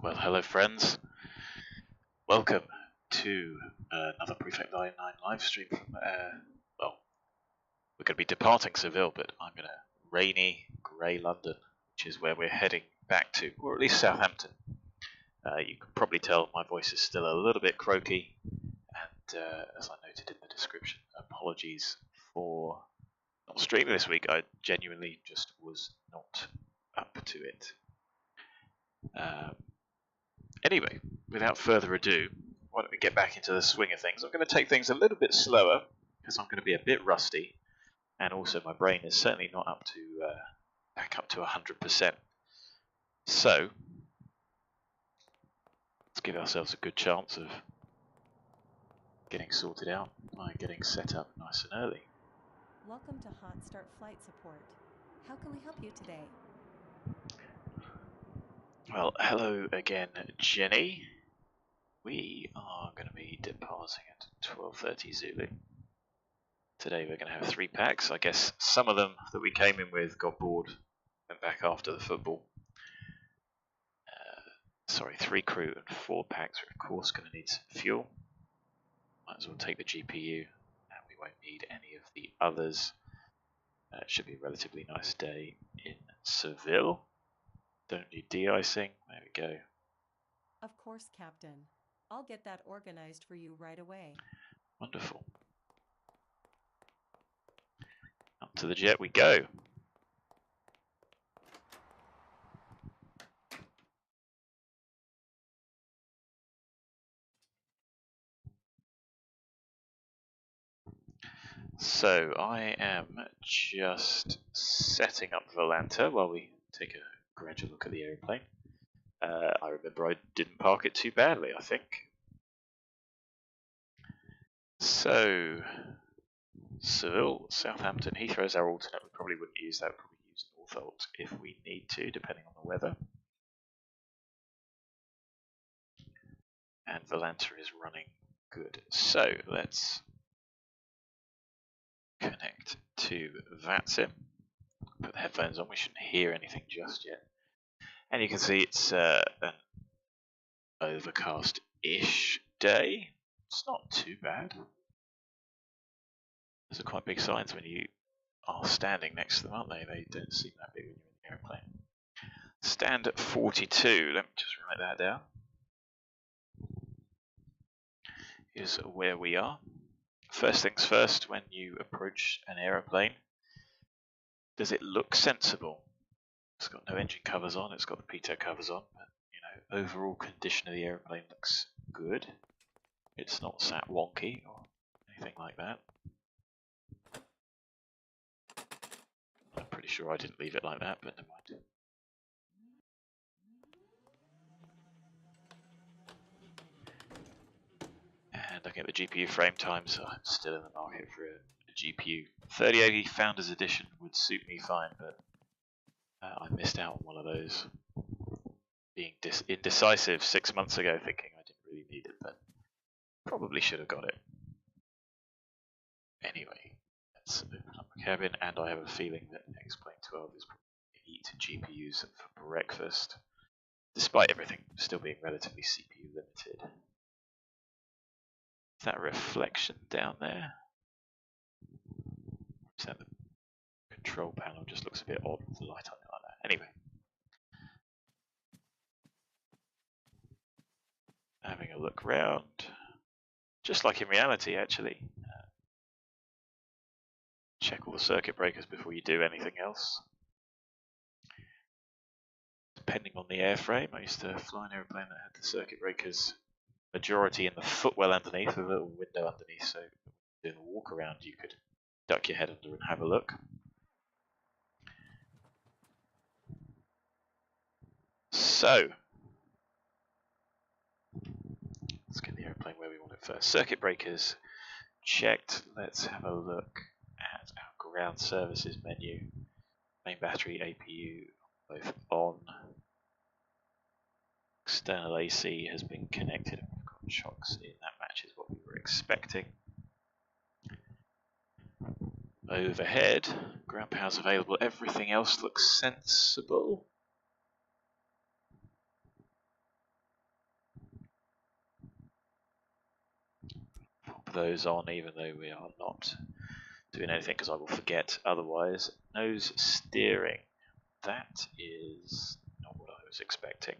Well, hello friends. Welcome to another Prefect Line 9 live stream from, well, we're going to be departing Seville, but I'm going to rainy, grey London, which is where we're heading back to, or at least Southampton. You can probably tell my voice is still a little bit croaky, and as I noted in the description, apologies for not streaming this week. I genuinely just was not up to it. Anyway, without further ado, why don't we get back into the swing of things. I'm going to take things a little bit slower because I'm going to be a bit rusty, and also my brain is certainly not up to back up to 100%. So let's give ourselves a good chance of getting sorted out by getting set up nice and early. Welcome to Hot Start Flight Support. How can we help you today? Well, hello again, Jenny. We are going to be departing at 12:30 Zulu. Today we're going to have 3 packs. I guess some of them that we came in with got bored, went back after the football. Sorry, 3 crew and 4 packs. We're of course going to need some fuel. Might as well take the GPU, and we won't need any of the others. It should be a relatively nice day in Seville. Don't need de-icing. There we go. Of course, Captain. I'll get that organized for you right away. Wonderful. Up to the jet we go. So I am just setting up Volanta while we take a gradual look at the aeroplane. I remember I didn't park it too badly, I think. So, Seville, Southampton, Heathrow's our alternate. We probably wouldn't use that, we'd probably use Northolt if we need to, depending on the weather. And Volanta is running good. So, let's connect to VATSIM. Put the headphones on, we shouldn't hear anything just yet. And you can see it's an overcast-ish day. It's not too bad. Those are quite big signs when you are standing next to them, aren't they? They don't seem that big when you're in the aeroplane. Stand at 42. Let me just write that down. Is where we are. First things first, when you approach an aeroplane, does it look sensible? It's got no engine covers on, it's got the pitot covers on, but you know, overall condition of the aeroplane looks good. It's not sat wonky or anything like that. I'm pretty sure I didn't leave it like that, but never mind. And looking at the GPU frame times, so I'm still in the market for a GPU. 3080 Founders Edition would suit me fine, but I missed out on one of those. Being indecisive 6 months ago, thinking I didn't really need it, but probably should have got it. Anyway, let's open up the cabin, and I have a feeling that X-Plane 12 is probably going to eat GPUs for breakfast, despite everything still being relatively CPU limited. Is that a reflection down there? Is that the control panel? Just looks a bit odd with the light on it like that. Anyway. Having a look round. Just like in reality, actually. Check all the circuit breakers before you do anything else. Depending on the airframe, I used to fly an airplane that had the circuit breakers majority in the footwell underneath with a little window underneath, so doing a walk around you could duck your head under and have a look. So let's get the airplane where we want it first. Circuit breakers checked. Let's have a look at our ground services menu. Main battery, APU, both on. External AC has been connected. We've got shocks in. That matches what we were expecting. Overhead, ground power's available. Everything else looks sensible. those on even though we are not doing anything because I will forget otherwise. Nose steering. That is not what I was expecting.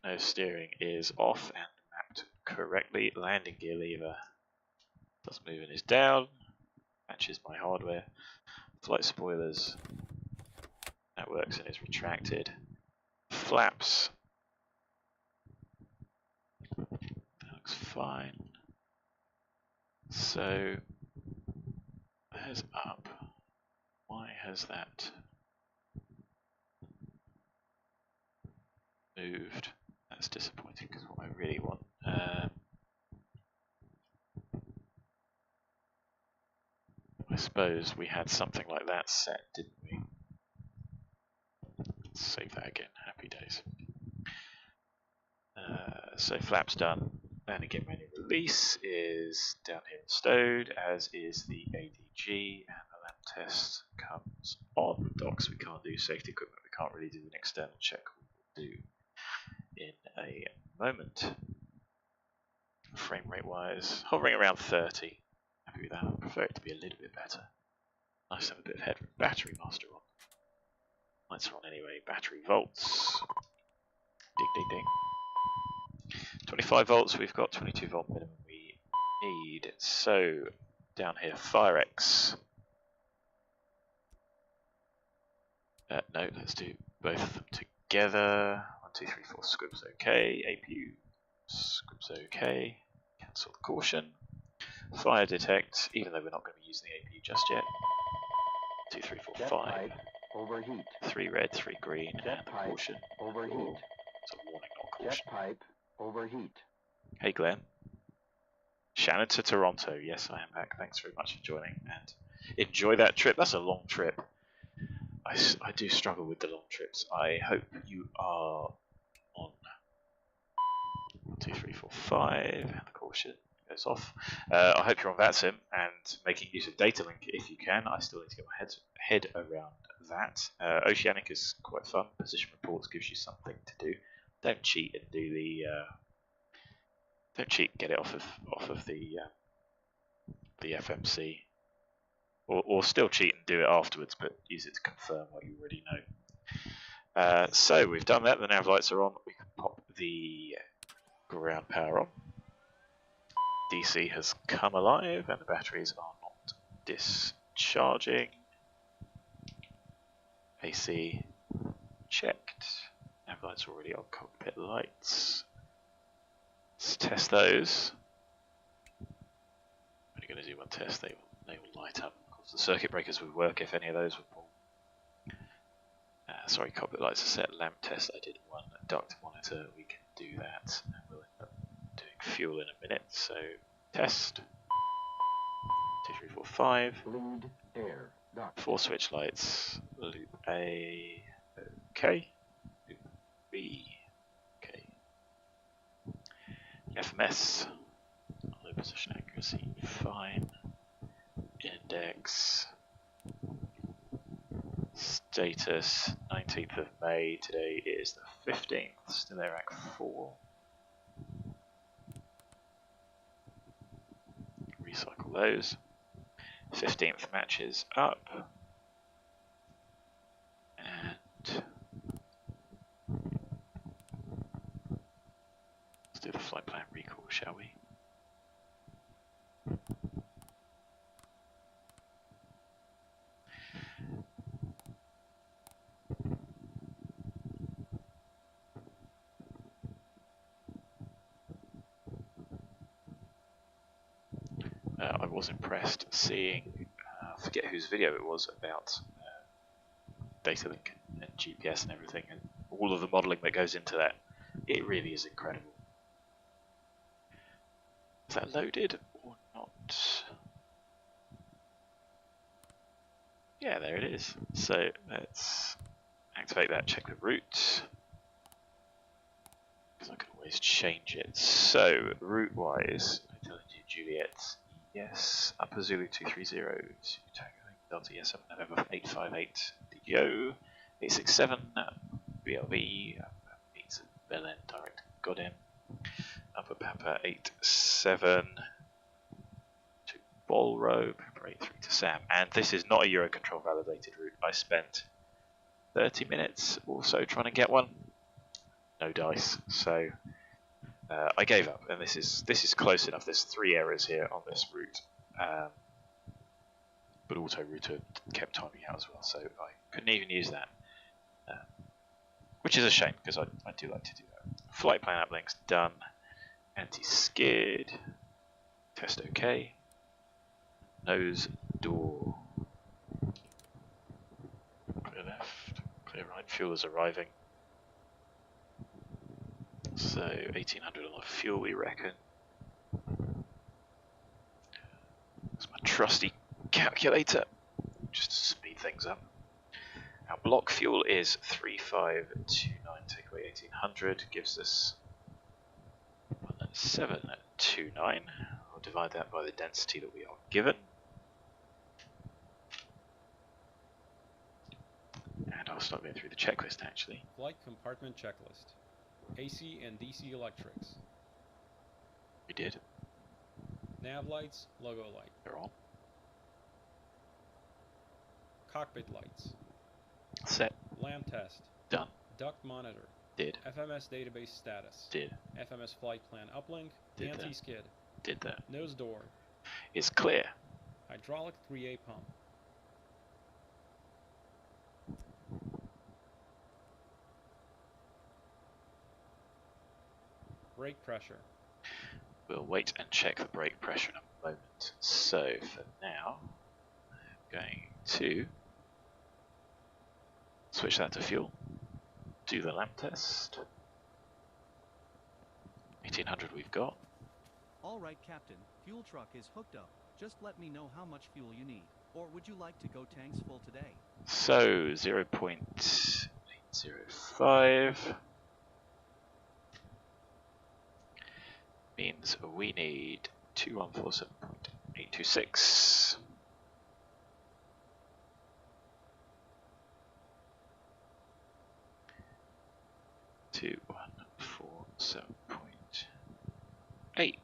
Nose steering is off and mapped correctly. Landing gear lever doesn't move and is down. Matches my hardware. Flight spoilers. That works and is retracted. Flaps. That looks fine. So there's up. Why has that moved? That's disappointing because what I really want. I suppose we had something like that set, didn't we? Let's save that again. Happy days. So flaps done. And again, manual release is down here stowed, as is the ADG, and the lamp test comes on. Docks we can't do, safety equipment we can't really do, an external check we will do in a moment. Frame rate wise, hovering around 30. Happy with that. I prefer it to be a little bit better. Nice to have a bit of headroom. Battery master on. Lights are on anyway. Battery volts. Ding ding ding. 25 volts, we've got 22 volt minimum we need. So down here, Firex. No, let's do both of them together. 1, 2, 3, 4, scripts OK. APU, scripts OK. Cancel the caution. Fire detect, even though we're not going to be using the APU just yet. 2, 3, 4, 5. Overheat. 3 red, 3 green, Jet and the pipe. caution. Overheat. It's a warning, not caution. Jet pipe. Overheat. Hey Glenn. Shannon to Toronto. Yes, I am back. Thanks very much for joining and enjoy that trip. That's a long trip. I do struggle with the long trips. I hope you are on 1, 2, 3, 4, 5, and the caution goes off. I hope you're on VATSIM and making use of data link if you can. I still need to get my head around that. Oceanic is quite fun. Position reports gives you something to do. Don't cheat and do the. Don't cheat and get it off of the FMC. Or still cheat and do it afterwards, but use it to confirm what you already know. So we've done that, the nav lights are on, we can pop the ground power on. DC has come alive and the batteries are not discharging. AC checked, nav lights are already on, cockpit lights. Let's test those. I'm only going to do one test, they will light up. The circuit breakers would work if any of those were pulled. Sorry, cockpit lights are set. Lamp test, I did one. Duct monitor, we can do that. And we'll end up doing fuel in a minute. So, test. 2, 3, 4, 5. Bleed air. Duct. 4 switch lights. Loop A. Okay. Loop B. Okay. FMS. Low position accuracy. Fine. Index. Status 19th of May. Today is the 15th. Still AIRAC 4. Recycle those. 15th matches up. And let's do the flight plan recall, shall we? I was impressed seeing, I forget whose video it was, about data link and GPS and everything, and all of the modelling that goes into that. It really is incredible. Is that loaded or not? Yeah, there it is. So let's activate that, check the route, because I can always change it. So route wise, Juliet. Yes, Upper Zulu 230, Delta Yes 7 November 858, DGO 867, BLV, meets BELEN direct GODEM Upper Papa 87 to BOLRO, Papa 83 to Sam. And this is not a Eurocontrol validated route. I spent 30 minutes or so trying to get one. No dice, so I gave up. And this is close enough. There's 3 errors here on this route, but auto router kept timing out as well, so I couldn't even use that, which is a shame because I do like to do that. Flight plan uplink's done. Anti-skid. Test OK. Nose door. Clear left. Clear right. Fuel is arriving. So 1800 on the fuel, we reckon. That's my trusty calculator, just to speed things up. Our block fuel is 3529, take away 1800, gives us 1729. I'll divide that by the density that we are given. And I'll start going through the checklist actually. Flight compartment checklist. AC and DC electrics. We did. Nav lights, logo light. They're on. Cockpit lights. Set. Lamp test. Done. Duct monitor. Did. FMS database status. Did. FMS flight plan uplink. Did Anti-skid. Did that. Nose door. It's clear. Hydraulic 3A pump. Brake pressure. We'll wait and check the brake pressure in a moment. So for now, I'm going to switch that to fuel. Do the lamp test. 1800 we've got. All right, Captain. Fuel truck is hooked up. Just let me know how much fuel you need. Or would you like to go tanks full today? So 0.805 means we need 2147.826. Two 147.8.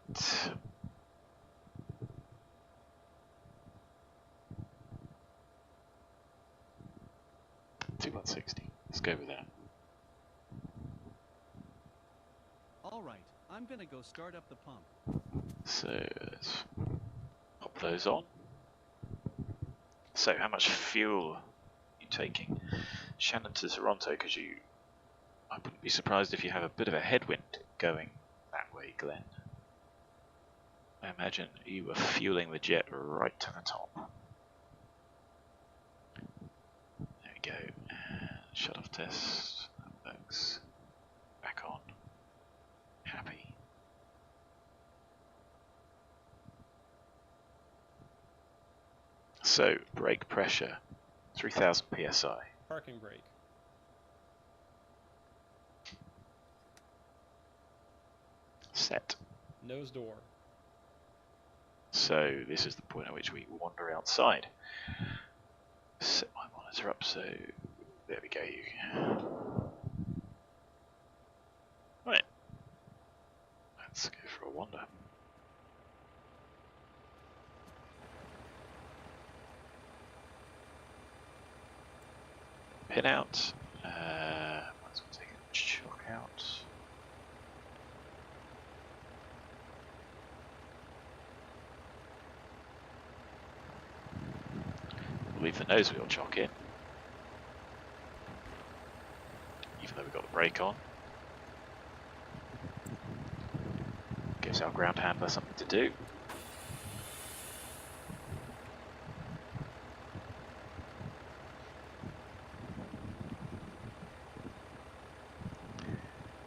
2160. Let's go with that. All right, I'm gonna go start up the pump. So let's pop those on. So how much fuel are you taking? Shannon to Toronto, because I wouldn't be surprised if you have a bit of a headwind going that way, Glenn. I imagine you were fueling the jet right to the top. There we go. Shut off test. That works. Back on. Happy. So, brake pressure, 3000 psi. Parking brake. Set. Nose door. So, this is the point at which we wander outside. Set my monitor up, so there we go. Right. Let's go for a wander. Pin out. Might as well take a chalk out. Leave the nose wheel chock in, even though we've got the brake on. Gives our ground handler something to do.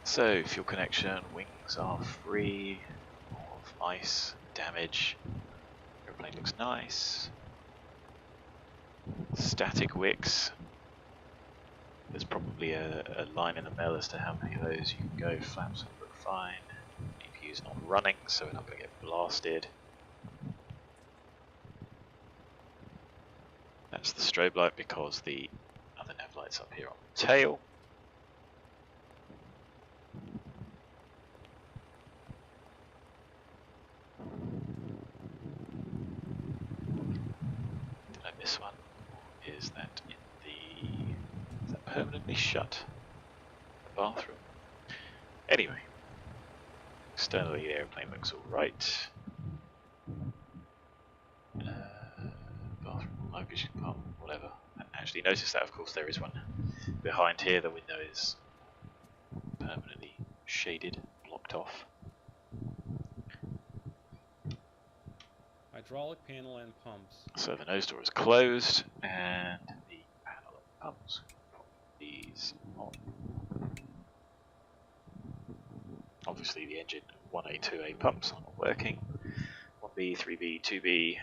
So, fuel connection, wings are free of ice damage. Airplane looks nice. Static wicks. There's probably a line in the mail as to how many of those you can go. Flaps look fine. EPU's not running, so we're not going to get blasted. That's the strobe light because the other nav light's up here on the tail. permanently shut the bathroom. Anyway, externally the airplane looks alright. Bathroom, low vision compartment, whatever. I didn't actually notice that, of course there is one behind here. The window is permanently shaded, blocked off. Hydraulic panel and pumps. So the nose door is closed, and the panel and pumps. These on. Obviously the engine 1A, 2A pumps are not working. 1B, 3B, 2B,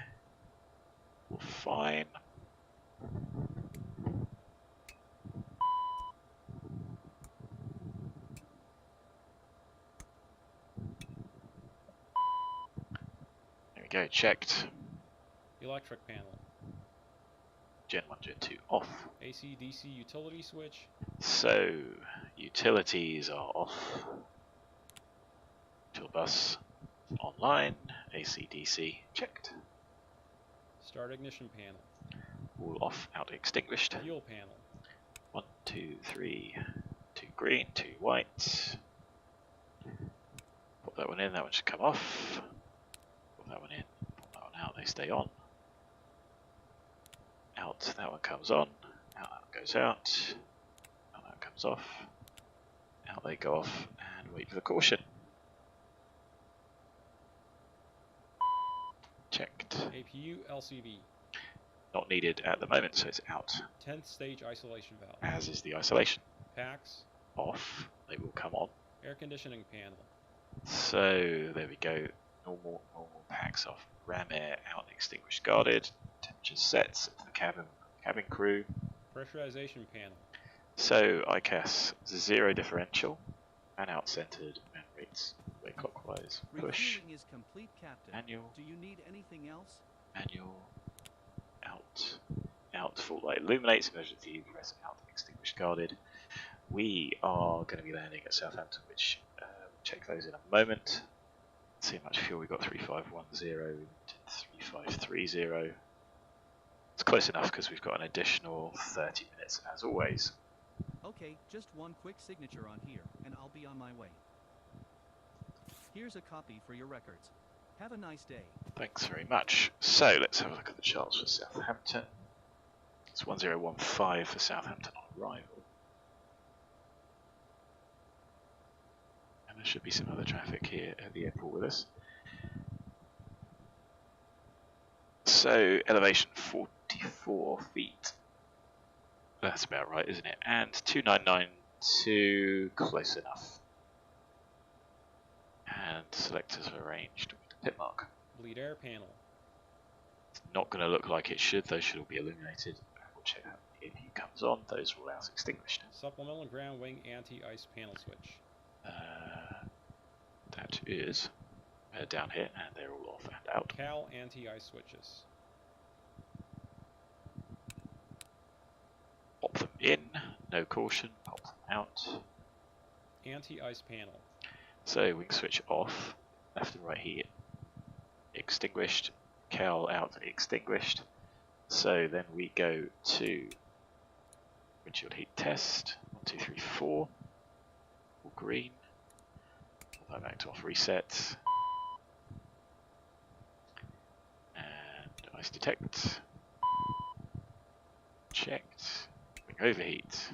all fine. There we go, checked. Electric panel. Gen 1, Gen 2 off. AC DC utility switch. So, utilities are off. Fuel bus online. AC DC checked. Start ignition panel. All off, out, extinguished. Fuel panel. 1, 2, 3. 2 green, 2 white. Pop that one in, that one should come off. Pop that one in, pop that one out, they stay on. Out, that one comes on. Out, that one goes out. Out, that one comes off. Out they go off, and wait for the caution. Checked. APU LCV. Not needed at the moment, so it's out. 10th stage isolation valve. As is the isolation. Packs. Off, they will come on. Air conditioning panel. So there we go. Normal packs off. Ram air out, extinguished, guarded. Temperature sets for the cabin crew. Pressurization panel. So ICAS 0 differential and out centered and rates way clockwise. Push. Refueling is complete, Captain. Manual. Do you need anything else? Manual. Out. Out. Full light illuminates. Emergency press out. Extinguished, guarded. We are going to be landing at Southampton, which we'll check those in a moment. See how much fuel we got. 3510 to 3530. It's close enough because we've got an additional 30 minutes as always. Okay, just one quick signature on here, and I'll be on my way. Here's a copy for your records. Have a nice day. Thanks very much. So let's have a look at the charts for Southampton. It's 1015 for Southampton on arrival. And there should be some other traffic here at the airport with us. So elevation 44 feet. That's about right, isn't it? And 2992, close enough. And selectors are arranged with the pit mark. Bleed air panel. It's not going to look like it should, those should all be illuminated. We'll check out the APU comes on, those are all out extinguished. Supplemental ground wing anti-ice panel switch. That is down here, and they're all off and out. Cal anti-ice switches. Pop them in, no caution, pop them out. Anti-ice panel. So wing switch off, left and right here, extinguished, Cal out, extinguished. So then we go to windshield heat test, 1, 2, 3, 4, all green. Pull that back to off reset. And ice detect. Checked. Wing overheat.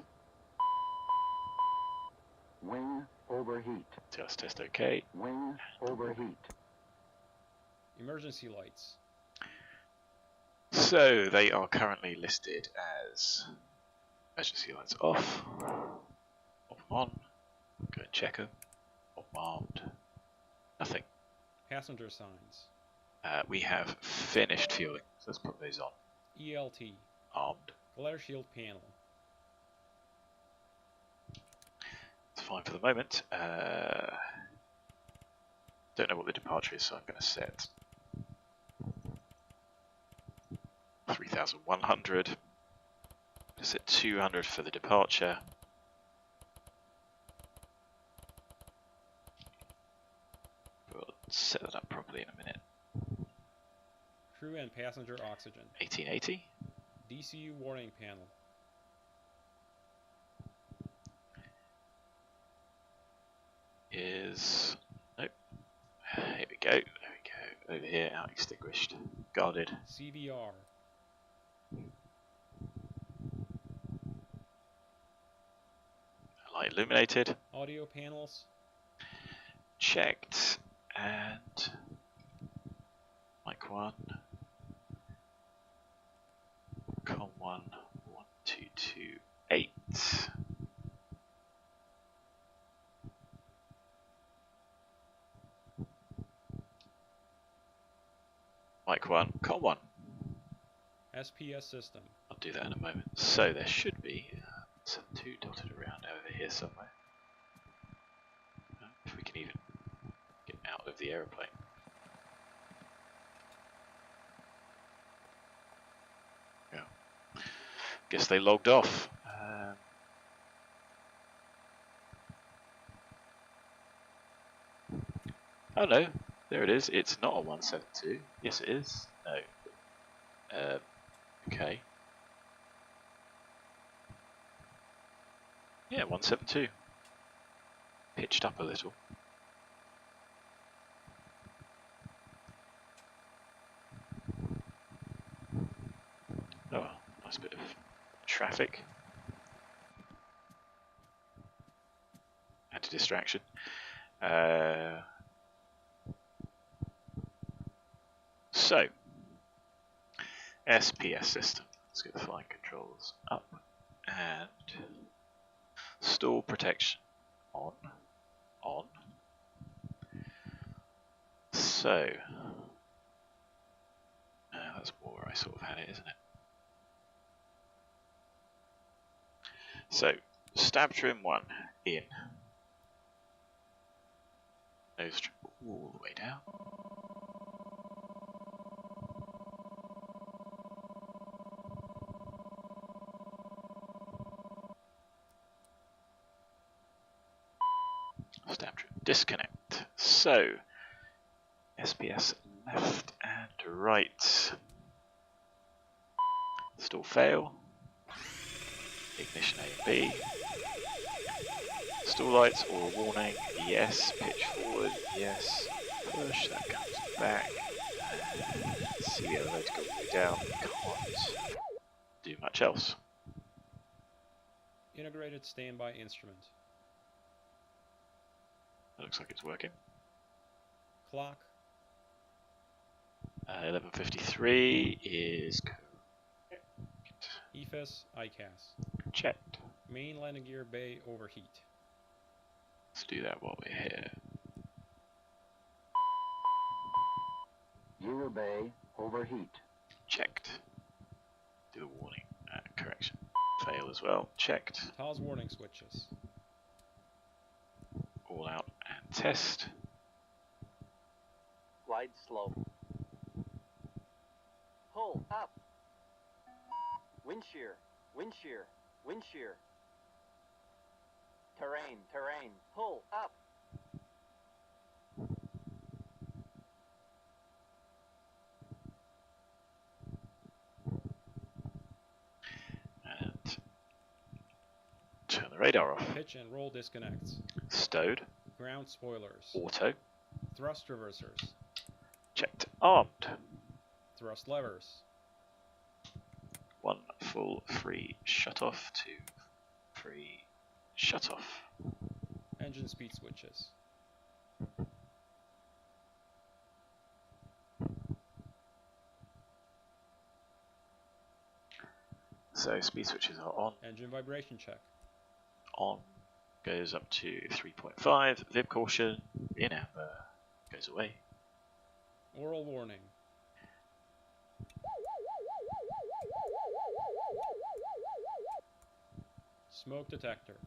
Wing overheat. Just test OK. Wing overheat. Emergency lights. So they are currently listed as emergency lights off, on, go and check them, armed, nothing. Passenger signs. We have finished fueling, so let's put those on. ELT. Armed. Glare shield panel. It's fine for the moment. Don't know what the departure is, so I'm going to set 3100. Set 200 for the departure. We'll set that up properly in a minute. Crew and passenger oxygen. 1880. DCU warning panel. is... Nope. Here we go. There we go. Over here, out extinguished. Guarded. CVR. Light illuminated. Audio panels. Checked. And... mic 1. Com 1. 1, 2, 2, 8. Mic 1, Com 1. SPS system. I'll do that in a moment. So there should be some 2 dotted around over here somewhere. If we can even get out of the aeroplane. Yeah. Guess they logged off. Oh no, there it is. It's not a 172. Yes, it is. No. Okay. Yeah, 172. Pitched up a little. Oh, nice bit of traffic. Anti-distraction. So, SPS system. Let's get the flight controls up and stall protection on. So, that's more where I sort of had it, isn't it? So, stab trim 1 in. Nose trim all the way down. Stab trim disconnect. So, SPS left and right. Stall fail. Ignition A and B. Stall lights or a warning. Yes. Pitch forward. Yes. Push. That comes back. See the elevator go all the way down. Can't do much else. Integrated standby instrument. That looks like it's working. Clock. 11:53 is correct. EFS ICAS. Checked. Main landing gear bay overheat. Let's do that while we're here. Gear bay overheat. Checked. Do a warning. Correction. Fail as well. Checked. HOTAS warning switches. All out and test. Glide slow. Pull up. Wind shear. Wind shear. Wind shear. Terrain. Terrain. Pull up. And turn the radar off. Pitch and roll disconnects. Stowed. Ground spoilers. Auto. Thrust reversers. Checked. Armed. Thrust levers. 1 full free shut off. 2 free shut off. Engine speed switches. So speed switches are on. Engine vibration check. On goes up to 3.5. Vib caution in amber goes away. Oral warning. Smoke detector.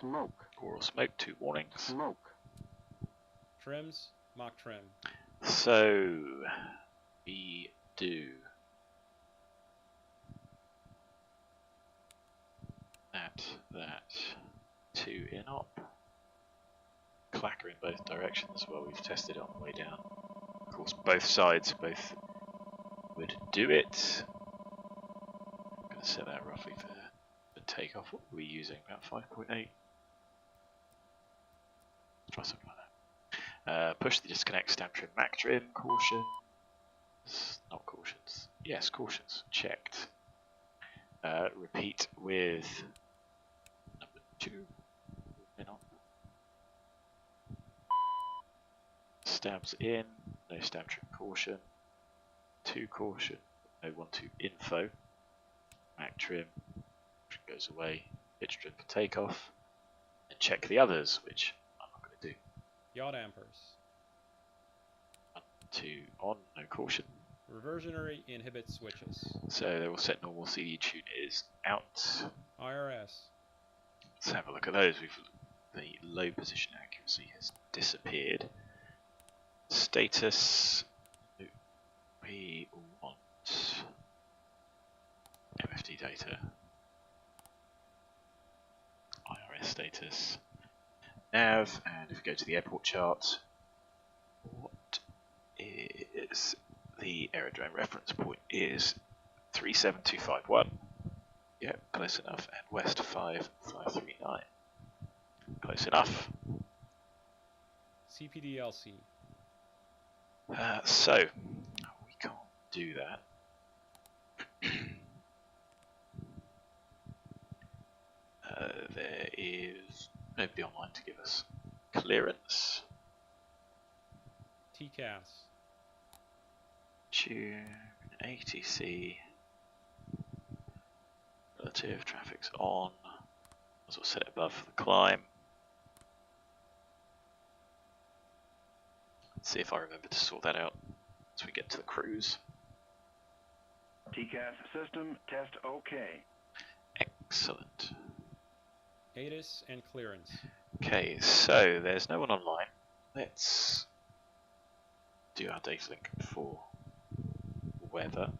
Smoke. Oral smoke. 2 warnings. Smoke. Trims. Mock trim. So we do that 2 in op. Clacker in both directions. Well, we've tested it on the way down. Of course, both sides both would do it. I'm going to set that roughly for takeoff. What were we using? About 5.8. Try something like that. Push the disconnect, stamp trim, Mac trim, caution. Not cautions. Yes, cautions. Checked. Repeat with number 2. Stabs in, no stamp trim caution. 2 caution, no 1-2 info. Mac trim, which goes away. Pitch trim for takeoff. And check the others, which I'm not going to do. Yacht ampers. 1, 2 on, no caution. Reversionary inhibit switches. So they will set normal CD tune is out. IRS. Let's have a look at those. The low position accuracy has disappeared. Status. We want MFD data. IRS status. Nav, and if we go to the airport chart, what is the aerodrome reference point is 37251. Yeah, close enough. And west 5539. Close enough. CPDLC. So we can't do that. There is nobody online to give us clearance. TCAS. Tune ATC. Relative traffic's on. As well set it above for the climb. Let's see if I remember to sort that out as we get to the cruise. TCAS system test OK. Excellent. ATIS and clearance. Okay, so there's no one online. Let's do our data link for weather.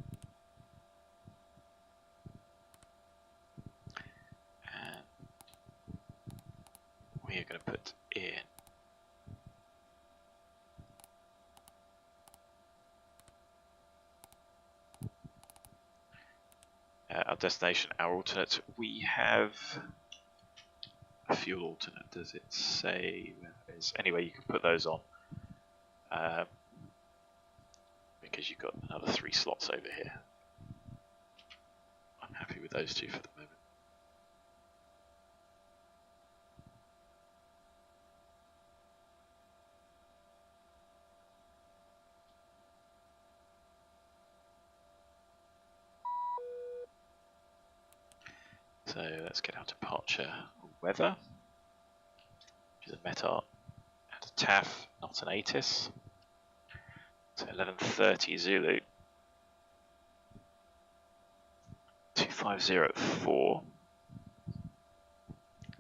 And we are going to put in our destination, our alternate. We have a fuel alternate. Does it say where it is? Anyway, you can put those on because you've got another 3 slots over here. I'm happy with those 2 for the moment. So let's get our departure weather, which is a METAR and a TAF, not an ATIS. So 11:30 Zulu, 2504.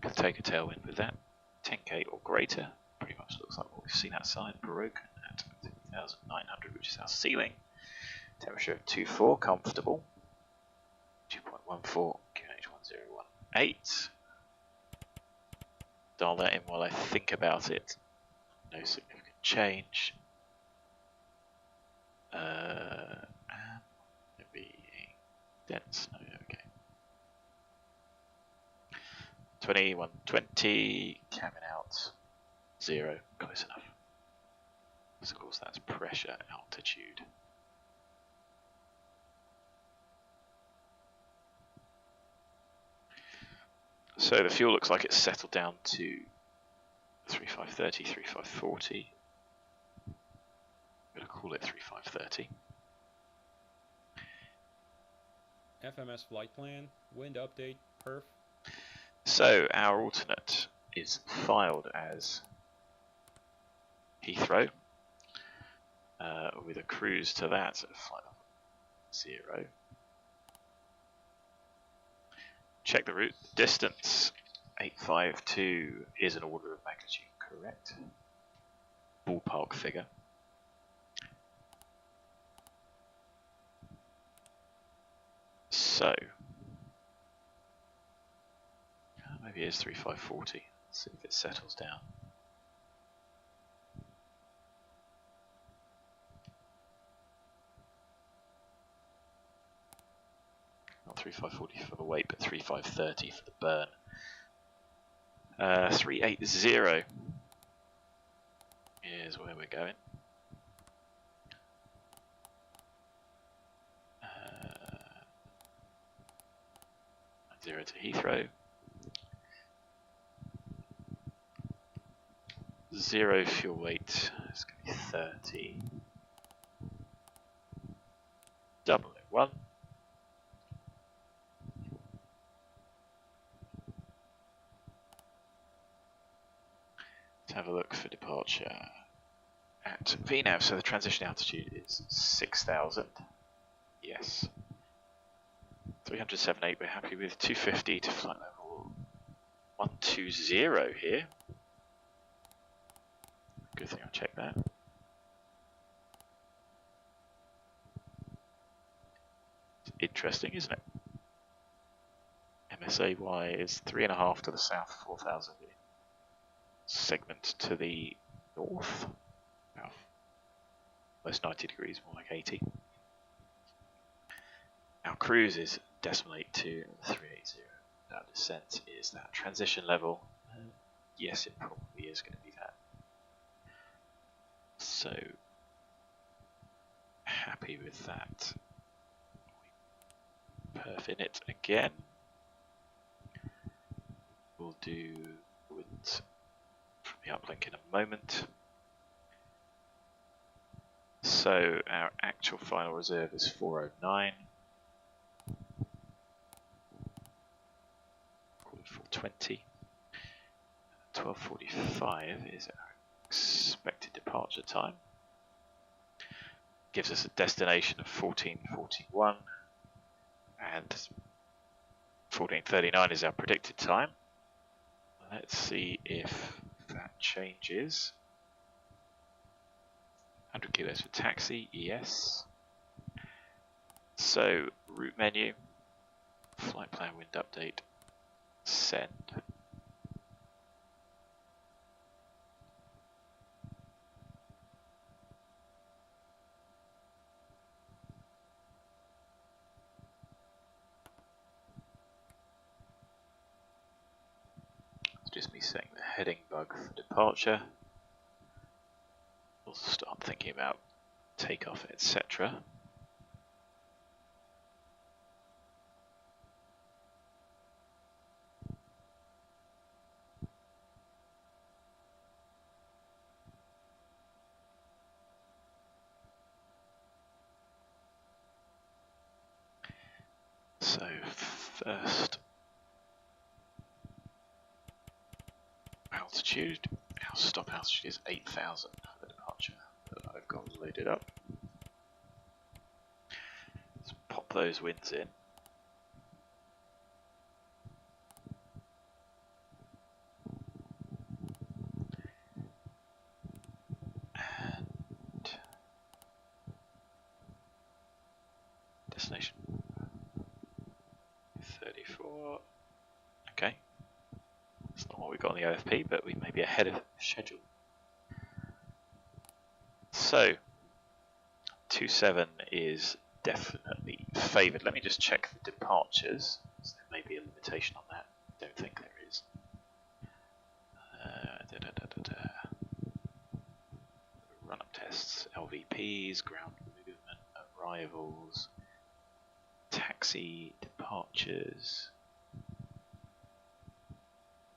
Can take a tailwind with that. 10k or greater. Pretty much looks like what we've seen outside. Broken at 3,900, which is our ceiling. Temperature of 24, comfortable. 2.14. 1018. Dial that in while I think about it. No significant change. Maybe dense. No, okay. 2120. Cabin out. 0. Close enough. So of course that's pressure altitude. So the fuel looks like it's settled down to 3530, 3540. I'm going to call it 3530. FMS flight plan. Wind update. Perf. So our alternate is filed as Heathrow with a cruise to that at flight level 0. Check the route. Distance 852 is an order of magnitude correct. Ballpark figure. So maybe it is 3540. Let's see if it settles down. Not 3540 for the weight, but 3530 for the burn. 380 is where we're going. 0 to Heathrow. 0 fuel weight, it's going to be 30. 001. Let's have a look for departure at VNAV. So the transition altitude is 6,000. Yes. 307.8 we're happy with. 250 to flight level 120 here. Good thing I checked that. It's interesting, isn't it? MSAY is 3.5 to the south, 4,000. Segment to the north, about almost 90 degrees, more like 80. Our cruise is decimal 82 and 380. Our descent is that transition level. Yes, it probably is going to be that. So, happy with that. Perf in it again. We'll do winds from the uplink in a moment. So, our actual final reserve is 409. 420. 12:45 is our expected departure time. Gives us a destination of 14:41, and 14:39 is our predicted time. Let's see if that changes. 100 kilos for taxi, yes. So route menu, flight plan wind update, send. It's just me setting the heading bug for departure. We'll start thinking about takeoff, etc. So first altitude, our stop altitude is 8,000 for the departure that I've got loaded up. Let's pop those winds in. And destination 34. Okay. That's not what we got on the OFP, but we may be ahead of schedule. So, 27 is definitely favoured. Let me just check the departures. So there may be a limitation on that. Don't think there is. Run-up tests, LVPs, ground movement, arrivals, taxi, departures,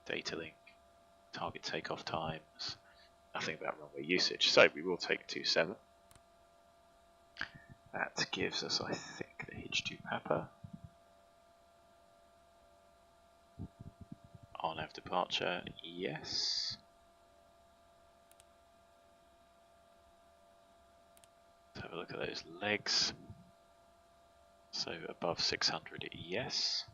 data link, target takeoff times, nothing about runway usage. So we will take 27. That gives us, I think, the H2 Papa. On-nav departure, yes. Let's have a look at those legs. So above 600, yes.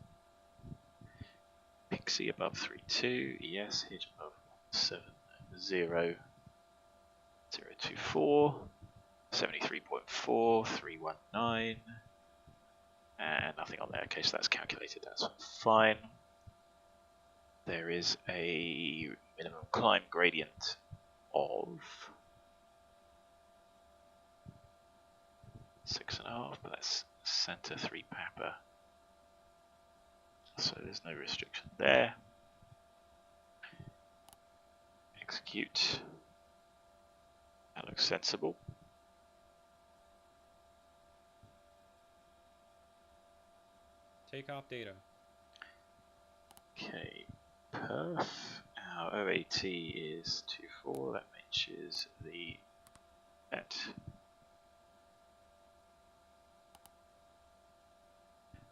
Pixie above 3.2, yes. Hitch above 170, 024, 73.4, 319, and nothing on there. Okay, so that's calculated, that's fine. There is a minimum climb gradient of 6.5, but that's center 3 Papa. so there's no restriction there. Execute. That looks sensible. Take off data. Okay, perf. Our OAT is 24, that matches the net.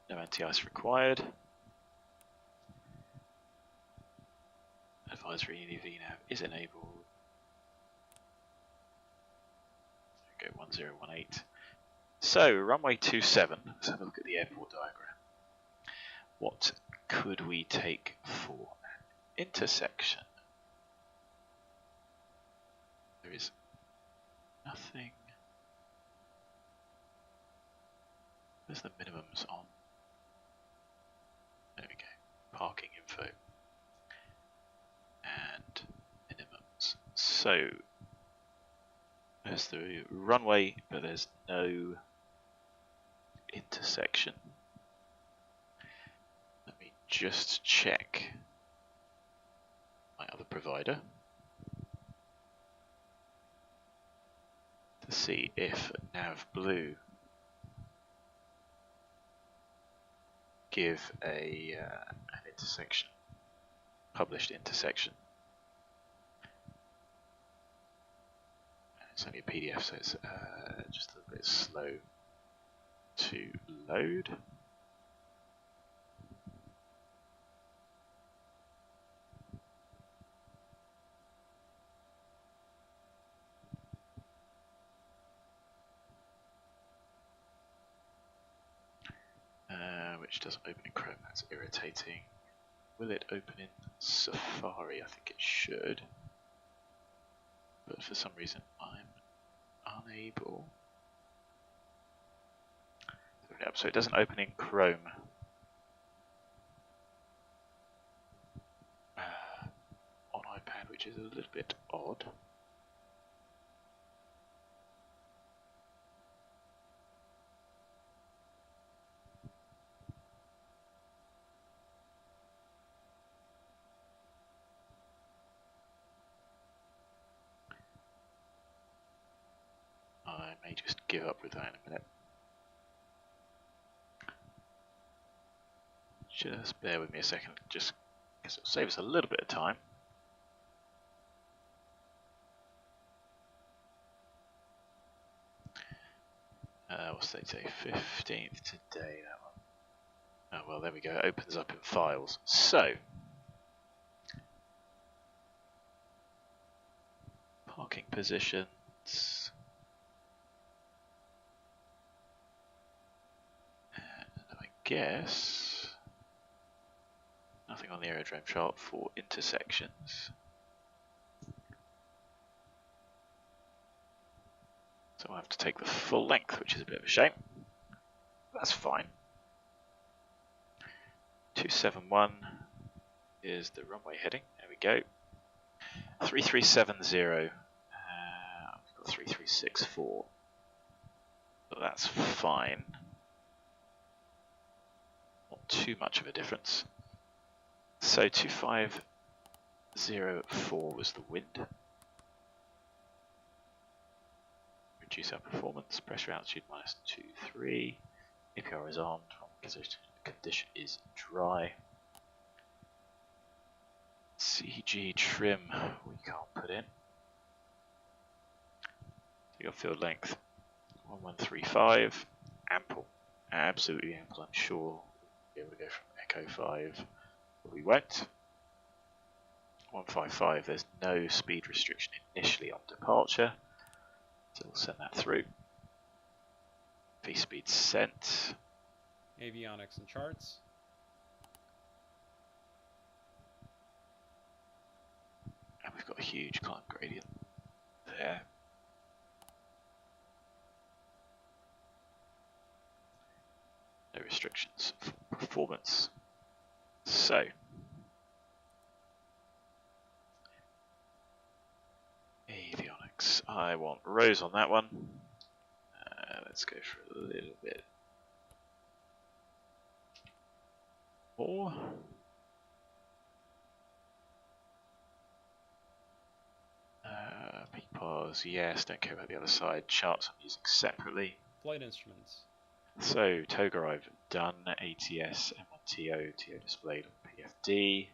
No anti-ice required. Advisory in EVNav is enabled. Go 1018. So, runway 27. Let's have a look at the airport diagram. What could we take for an intersection? There is nothing. Where's the minimums on? There we go. Parking info. And minimums. So, there's the runway, but there's no intersection. Let me just check my other provider to see if NavBlue give an intersection, published intersection. It's only a PDF, so it's just a little bit slow to load. Which doesn't open in Chrome, that's irritating. Will it open in Safari? I think it should. But for some reason I'm unable. So it doesn't open in Chrome. On iPad, which is a little bit odd. I may just give up with that in a minute. Just bear with me a second, just because it'll save us a little bit of time. What's the date? 15th today, that one. Oh well, there we go, it opens up in files. So, parking positions. And I guess nothing on the aerodrome chart for intersections. So I'll have to take the full length, which is a bit of a shame. That's fine. 271 is the runway heading. There we go. 3370. We've got 3364. But that's fine. Not too much of a difference. So 2504 was the wind. Reduce our performance, pressure altitude -23, APR is on, condition is dry. CG trim we can't put in. So your field length 1135, ample, absolutely ample. I'm sure we'll be able to go from Echo 5, but we won't. 155, there's no speed restriction initially on departure. So we'll send that through. V-speed sent. Avionics and charts. And we've got a huge climb gradient there. No restrictions for performance. So, avionics. I want rows on that one. Let's go for a little bit. Or peak pause, yes, don't care about the other side. Charts I'm using separately. Flight instruments. So, Toga I've done, ATS, M1TO, TO displayed on PFD.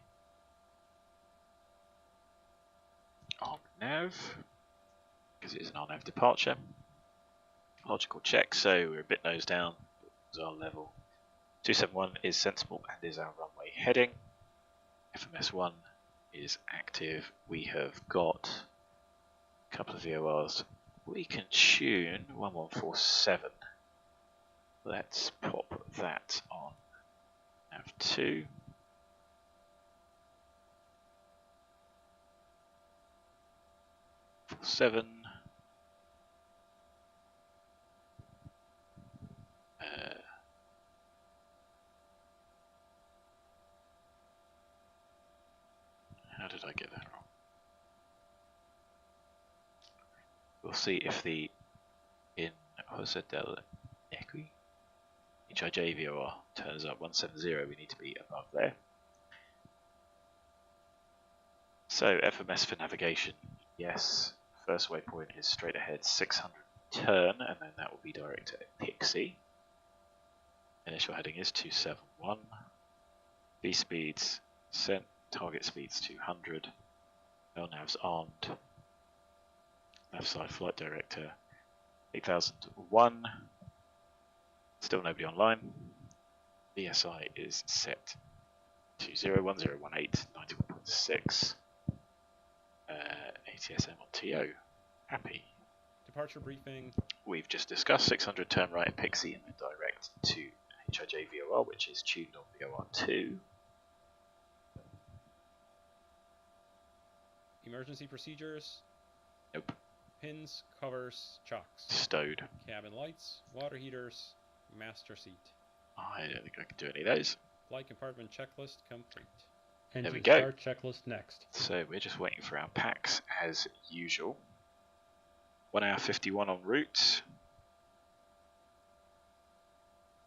On nav, because it is an on-nav departure. Logical check, so we're a bit nose down, our level. 271 is sensible and is our runway heading. FMS1 is active. We have got a couple of VORs. We can tune 1147. Let's pop that on nav2. Seven. How did I get that wrong? We'll see if the in Jose del Equi HIJ VOR turns up 170. We need to be above there. So FMS for navigation, yes. First waypoint is straight ahead 600 turn, and then that will be direct to Pixie. Initial heading is 271. V speeds sent. Target speeds 200. LNAV's armed. Left side flight director 8001. Still nobody online. VSI is set to 01018 91.6. ATSM on TO. Happy. Departure briefing. We've just discussed 600 turn right at Pixie and then direct to HIJ VOR, which is tuned on VOR2. Emergency procedures. Nope. Pins, covers, chocks. Stowed. Cabin lights, water heaters, master seat. I don't think I can do any of those. Flight compartment checklist complete. There we Engine go. start checklist next. So we're just waiting for our packs as usual. 1 hour 51 en route.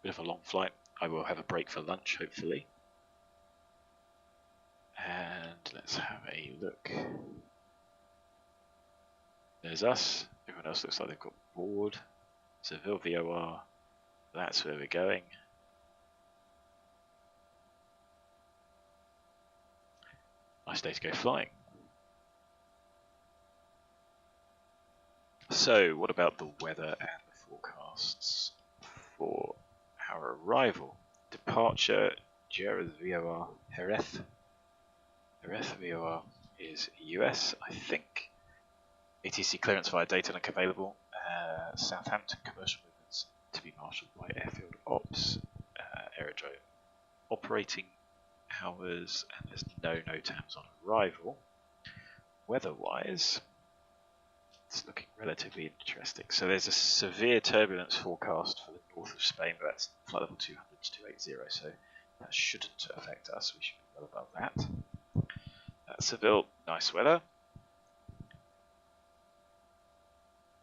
Bit of a long flight. I will have a break for lunch, hopefully. And let's have a look. There's us. Everyone else looks like they've got board. Seville VOR. That's where we're going. Nice day to go flying. So, what about the weather and the forecasts for our arrival? Departure, Jerez VOR, Jerez. Jerez VOR is US, I think. ATC clearance via data link available. Southampton commercial movements to be marshalled by airfield ops. Aerodrome operating hours, and there's no NOTAMs on arrival. Weather-wise, it's looking relatively interesting. So there's a severe turbulence forecast for the north of Spain, but that's flight level 200 to 280, so that shouldn't affect us. We should be well above that. Seville, nice weather.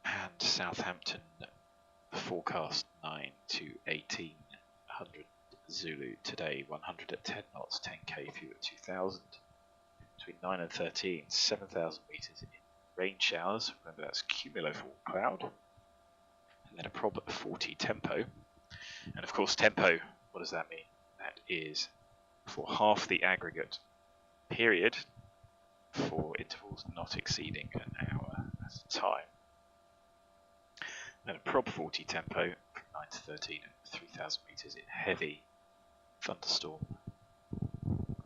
And Southampton, forecast 9 to 1800 Zulu today, 100 at 10 knots, 10k fuel at 2000. Between 9 and 13, 7,000 meters in rain showers. Remember that's cumulofall cloud. And then a prob at 40 tempo. And of course tempo, what does that mean? That is for half the aggregate period for intervals not exceeding an hour at a time. Then a prob 40 tempo from 9 to 13 at 3,000 meters in heavy thunderstorm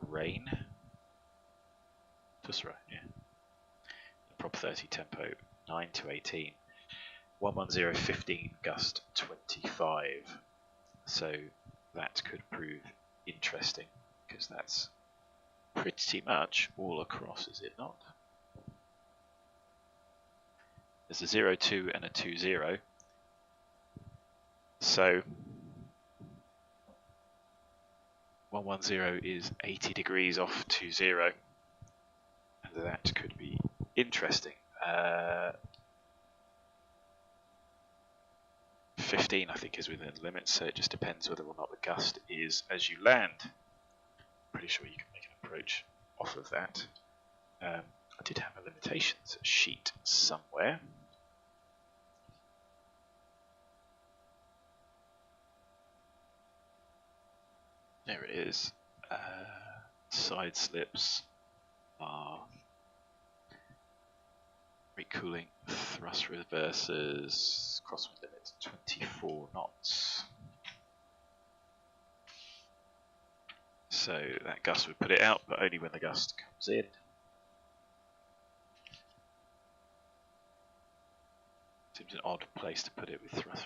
rain. Just right, yeah. Prop 30 tempo 9 to 18. 110 15 gust 25. So that could prove interesting because that's pretty much all across, is it not? There's a 02 and a 20. So 110 is 80 degrees off 20, and that could be interesting. 15 I think is within limits, so it just depends whether or not the gust is as you land. pretty sure you can make an approach off of that. I did have a limitations sheet somewhere. There it is. Side slips are recooling, thrust reverses, crosswind limit 24 knots. So that gust would put it out, but only when the gust comes in. Seems an odd place to put it with thrust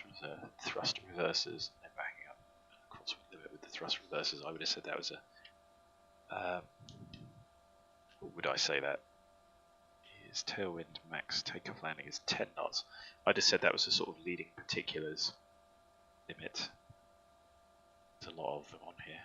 reverses and then backing up. Crosswind limit with the thrust reverses. I would have said that was a. What would I say that? Is tailwind max takeoff landing is 10 knots. I just said that was a sort of leading particulars limit. There's a lot of them on here.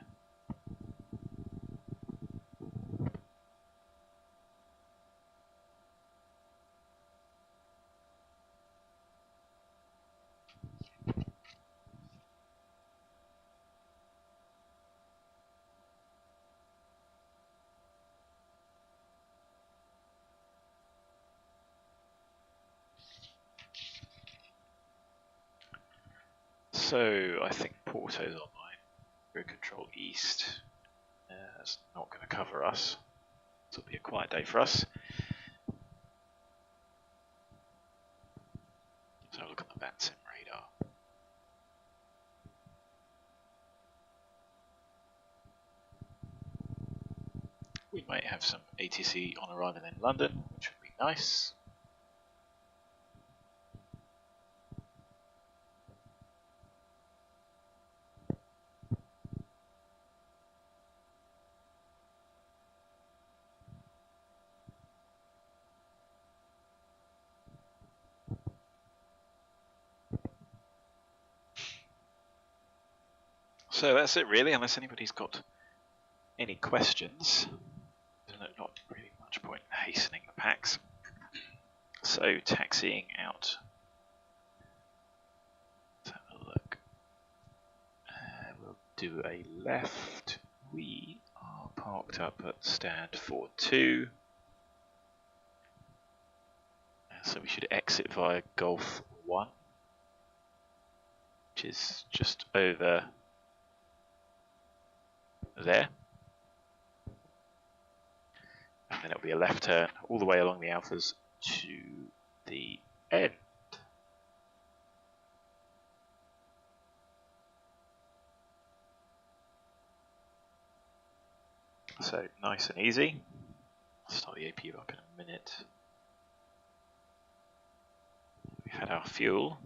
So I think Porto's online. Road control east. That's not going to cover us. This will be a quiet day for us. Let's have a look at the Bansim radar. We might have some ATC on arrival in London, which would be nice. So that's it really, unless anybody's got any questions. There's not really much point in hastening the packs. So taxiing out. Let's have a look. We'll do a left. We are parked up at stand 42. So we should exit via Golf 1, which is just over there. And then it'll be a left turn all the way along the alphas to the end. So nice and easy. I'll start the APU up in a minute. We had our fuel.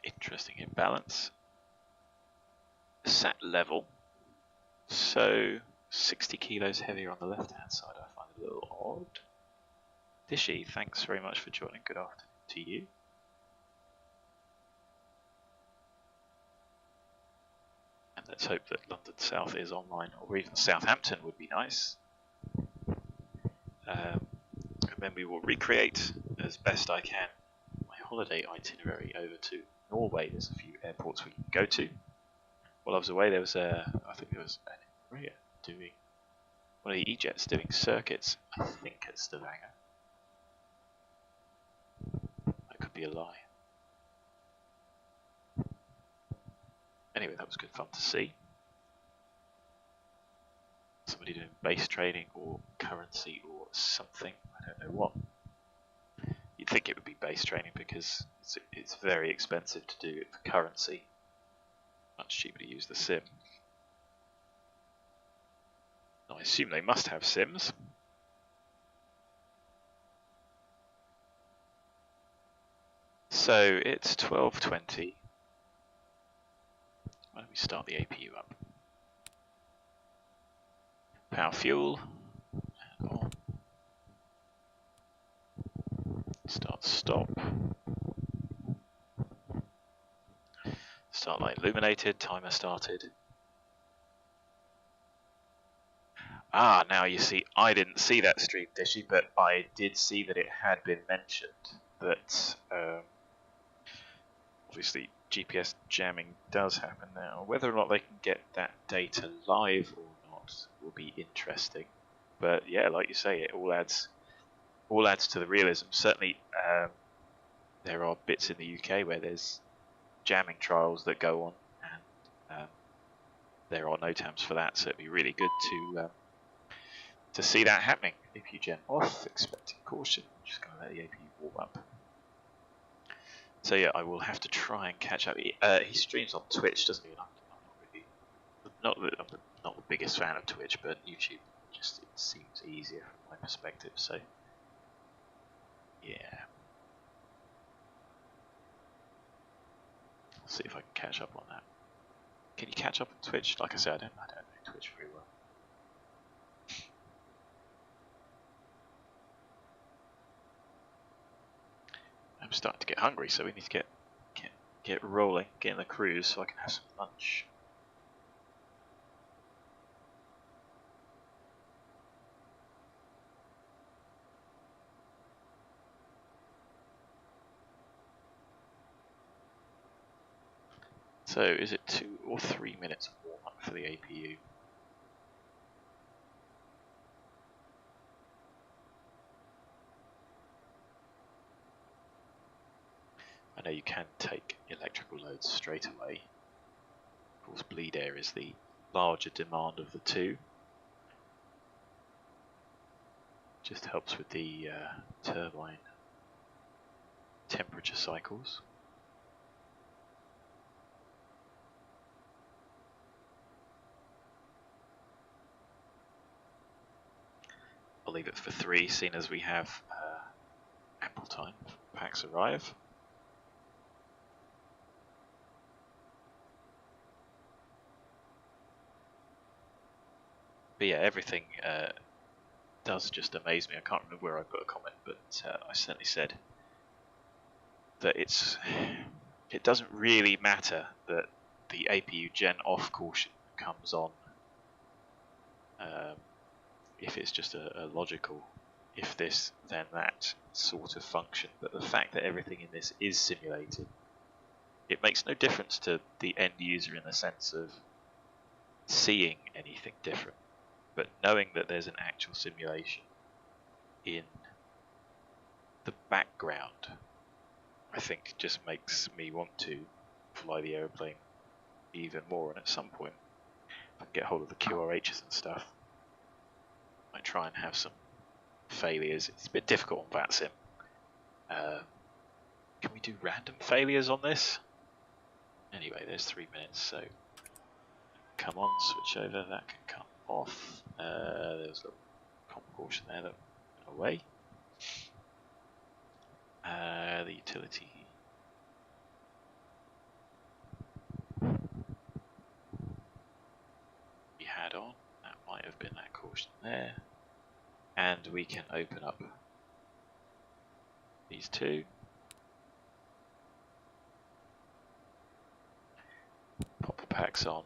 Interesting imbalance. Sat level. So 60 kilos heavier on the left hand side, I find a little odd. Dishy, thanks very much for joining. Good afternoon to you. And let's hope that London South is online, or even Southampton would be nice. And then we will recreate as best I can my holiday itinerary over to Norway. There's a few airports we can go to. While I was away, there was I think there was an Embraer doing one of the E-jets doing circuits. I think at Stavanger. That could be a lie. Anyway, that was good fun to see. Somebody doing base trading or currency or something. I don't know what. You'd think it would be base trading because it's very expensive to do it for currency. Much cheaper to use the sim. I assume they must have sims. So it's 12:20. Why don't we start the APU up? Power fuel. And on. Start stop. Start light illuminated. Timer started. Ah, now you see, I didn't see that stream, Dishy, but I did see that it had been mentioned that obviously GPS jamming does happen now. Whether or not they can get that data live or not will be interesting. But yeah, like you say, it all adds to the realism. Certainly, there are bits in the UK where there's jamming trials that go on, and there are NOTAMs for that. So it'd be really good to see that happening. APU gen off, expecting caution. Just gonna let the APU warm up. So yeah, I will have to try and catch up. He streams on Twitch, doesn't he? And I'm not the biggest fan of Twitch, but YouTube just it seems easier from my perspective. So yeah, I'll see if I can catch up on that. Can you catch up on Twitch? Like I said, I don't know Twitch very well. I'm starting to get hungry, so we need to get rolling, get in the cruise so I can have some lunch. So is it 2 or 3 minutes warm up for the APU? I know you can take electrical loads straight away. Of course, bleed air is the larger demand of the two. Just helps with the turbine temperature cycles. I'll leave it for 3, seeing as we have ample time before packs arrive. But yeah, everything does just amaze me. I can't remember where I put a comment, but I certainly said that it doesn't really matter that the APU gen off caution comes on if it's just a logical if this then that sort of function, but the fact that everything in this is simulated, it makes no difference to the end user in the sense of seeing anything different, but knowing that there's an actual simulation in the background, I think just makes me want to fly the aeroplane even more. And at some point, if I can get hold of the QRHs and stuff, I might try and have some failures. It's a bit difficult on VATSIM. Can we do random failures on this? Anyway, there's 3 minutes, so come on, switch over, that can come off. There's a comp caution there that went away. The utility. We had on, that might have been that caution there. And we can open up these two. Pop the packs on.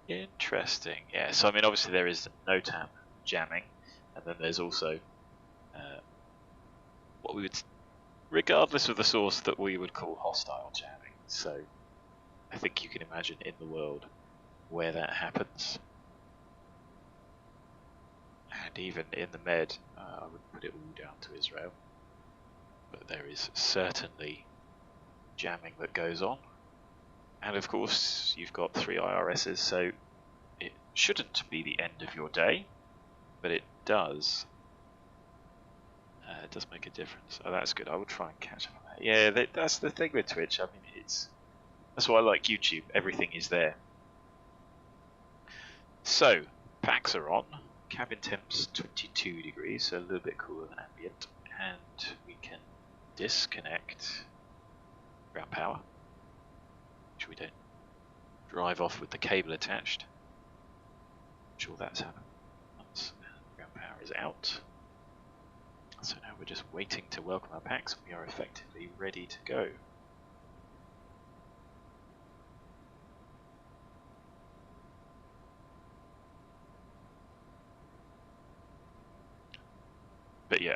Interesting. Yeah, so I mean obviously there is NOTAM jamming, and then there's also what we would, regardless of the source, that we would call hostile jamming. So I think you can imagine in the world where that happens. And even in the Med, I wouldn't put it all down to Israel, but there is certainly jamming that goes on. And of course, you've got 3 IRSs, so it shouldn't be the end of your day, but it does. It does make a difference. Oh, that's good. I will try and catch up on that. Yeah, that's the thing with Twitch. I mean, that's why I like YouTube. Everything is there. So, packs are on. Cabin temps 22 degrees, so a little bit cooler than ambient. And we can disconnect ground power, which we don't drive off with the cable attached. I'm sure that's happened once ground power is out. So now we're just waiting to welcome our packs. We are effectively ready to go.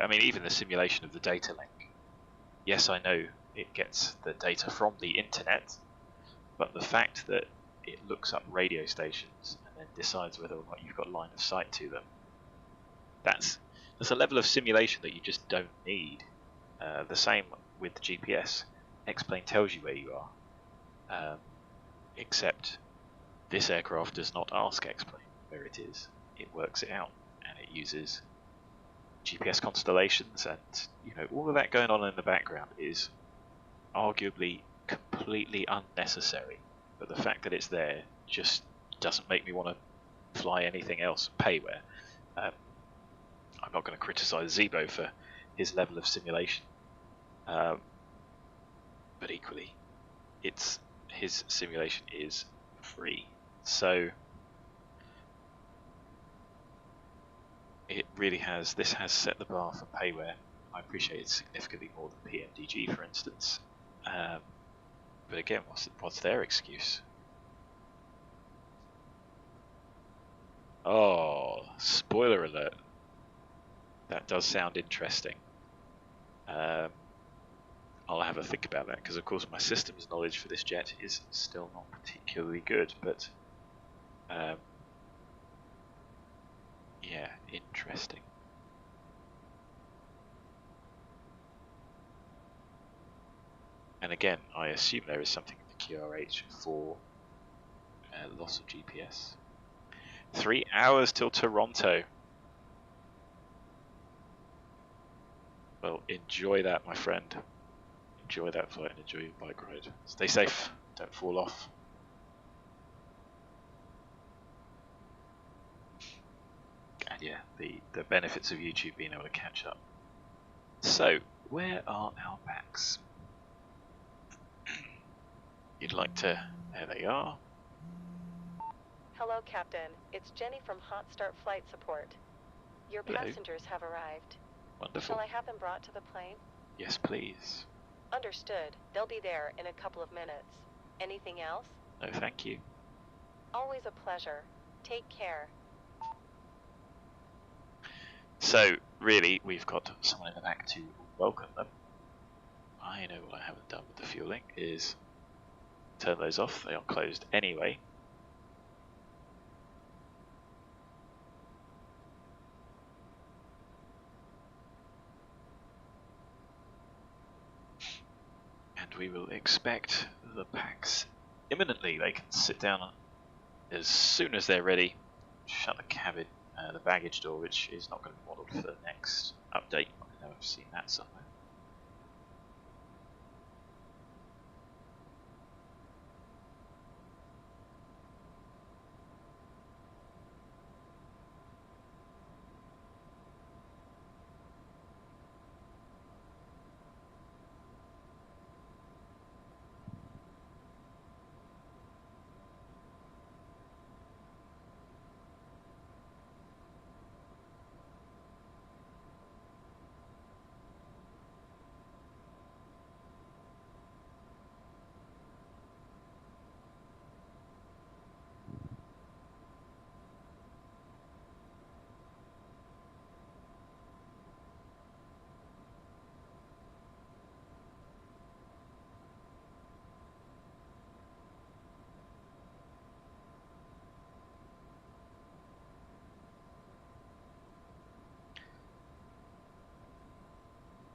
mean, even the simulation of the data link. Yes, I know it gets the data from the internet, but the fact that it looks up radio stations and then decides whether or not you've got line of sight to them, that's a level of simulation that you just don't need. The same with the GPS. X-Plane tells you where you are, except this aircraft does not ask X-Plane where it is. It works it out, and it uses GPS constellations, and all of that going on in the background is arguably completely unnecessary. But the fact that it's there just doesn't make me want to fly anything else payware. I'm not going to criticise Zebo for his level of simulation, but equally, his simulation is free, so it really has. This has set the bar for payware. I appreciate it's significantly more than PMDG, for instance, but again, what's their excuse? Oh, spoiler alert! That does sound interesting. I'll have a think about that, because of course my systems knowledge for this jet is still not particularly good, but yeah, interesting. And again, I assume there is something in the QRH for loss of GPS. 3 hours till Toronto. Well, enjoy that, my friend. Enjoy that flight and enjoy your bike ride. Stay safe, don't fall off. And yeah, the benefits of YouTube being able to catch up. So, where are our packs? You'd like to... There they are. Hello, Captain. It's Jenny from Hot Start Flight Support. Your Hello. passengers have arrived. Wonderful. Shall I have them brought to the plane? Yes, please. Understood. They'll be there in a couple of minutes. Anything else? No, thank you. Always a pleasure. Take care. So, really, we've got someone in the back to welcome them. I know what I haven't done with the fueling is turn those off. They are closed anyway. And we will expect the packs imminently. They can sit down as soon as they're ready. Shut the cabin, the baggage door, which is not going to be modelled for the next update. I know I've seen that somewhere.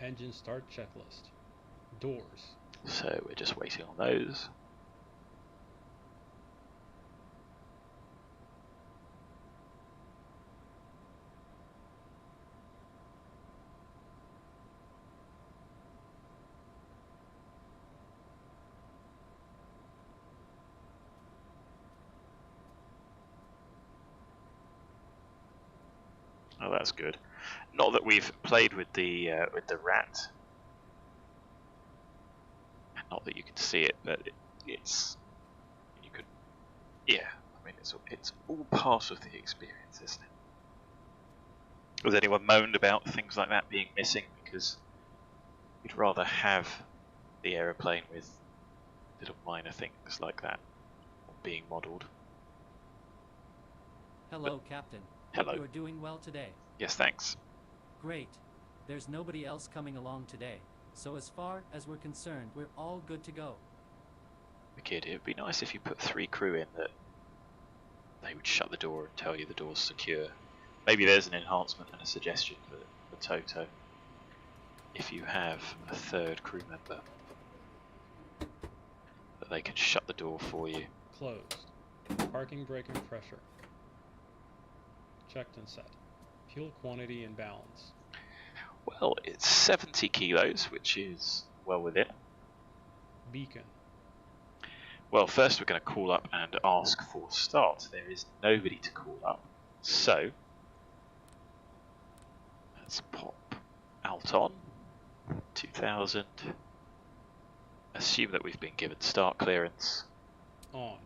Engine start checklist. Doors. So we're just waiting on those. Oh, that's good. Not that we've played with the rat. Not that you can see it, but it's you could. Yeah, I mean it's all part of the experience, isn't it? Has anyone moaned about things like that being missing because you'd rather have the aeroplane with little minor things like that being modelled? Hello, Captain. Hello. You are doing well today. Yes, thanks. Great. There's nobody else coming along today, so as far as we're concerned, we're all good to go. Kid, it would be nice if you put 3 crew in that they would shut the door and tell you the door's secure. Maybe there's an enhancement and a suggestion for Toto. If you have a 3rd crew member, that they can shut the door for you. Closed. Parking brake and pressure. Checked and set. Fuel quantity and balance. Well, it's 70 kilos, which is well within. Beacon. Well, first we're going to call up and ask for start. There is nobody to call up, so let's pop out on 2000. Assume that we've been given start clearance. On.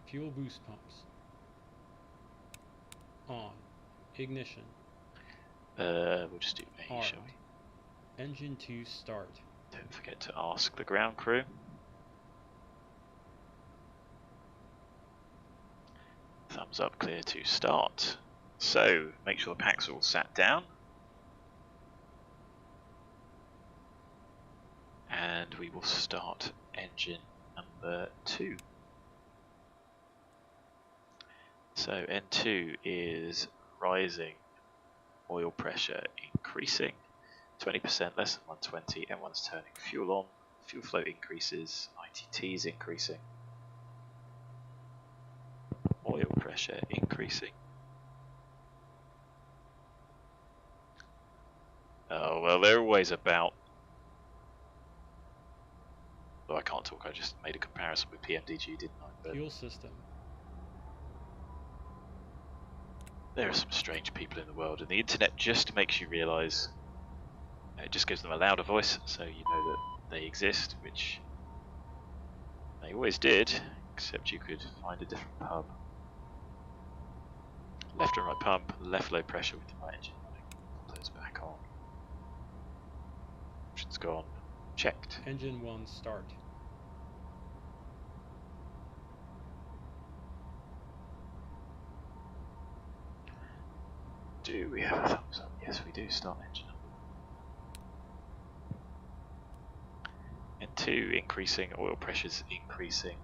Fuel boost pumps. On. Ignition. We'll just do A, Armed. shall we? Engine 2 start. Don't forget to ask the ground crew. Thumbs up, clear to start. So, make sure the pack's all sat down. And we will start engine number 2. So N2 is rising, oil pressure increasing, 20% less than 120, M1's turning fuel on, fuel flow increases, ITT's increasing, oil pressure increasing. Oh well, they're always about. Well, I can't talk, I just made a comparison with PMDG, didn't I? But Fuel system. there are some strange people in the world, and the internet just makes you realise, it just gives them a louder voice, so you know that they exist, which they always did, except you could find a different pub. Left and right pump, left low pressure with the right engine running. Put those back on. Options gone. Checked. Engine 1 start. Do we have a thumbs up? Yes, we do. Start engine up. N2 increasing, oil pressures increasing.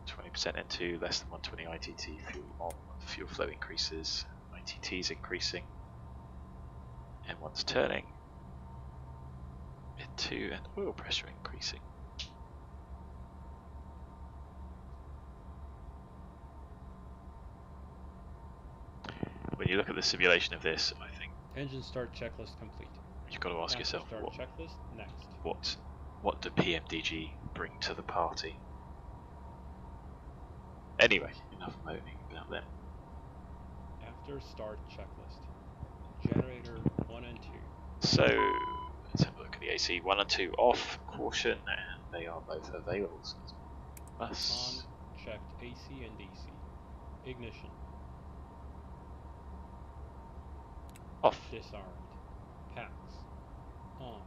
20% N2, less than 120 ITT, fuel on, fuel flow increases, ITT's increasing. N1's turning. N2 and oil pressure increasing. When you look at the simulation of this, I think Engine start checklist complete. you've got to ask After yourself, start checklist, next. what do PMDG bring to the party? Anyway, enough moaning about them. After start checklist. Generator 1 and 2. So, let's have a look at the AC. 1 and 2 off, caution, and they are both available. So plus, On, checked AC and DC. Ignition. off. Disarmed. Packs. On.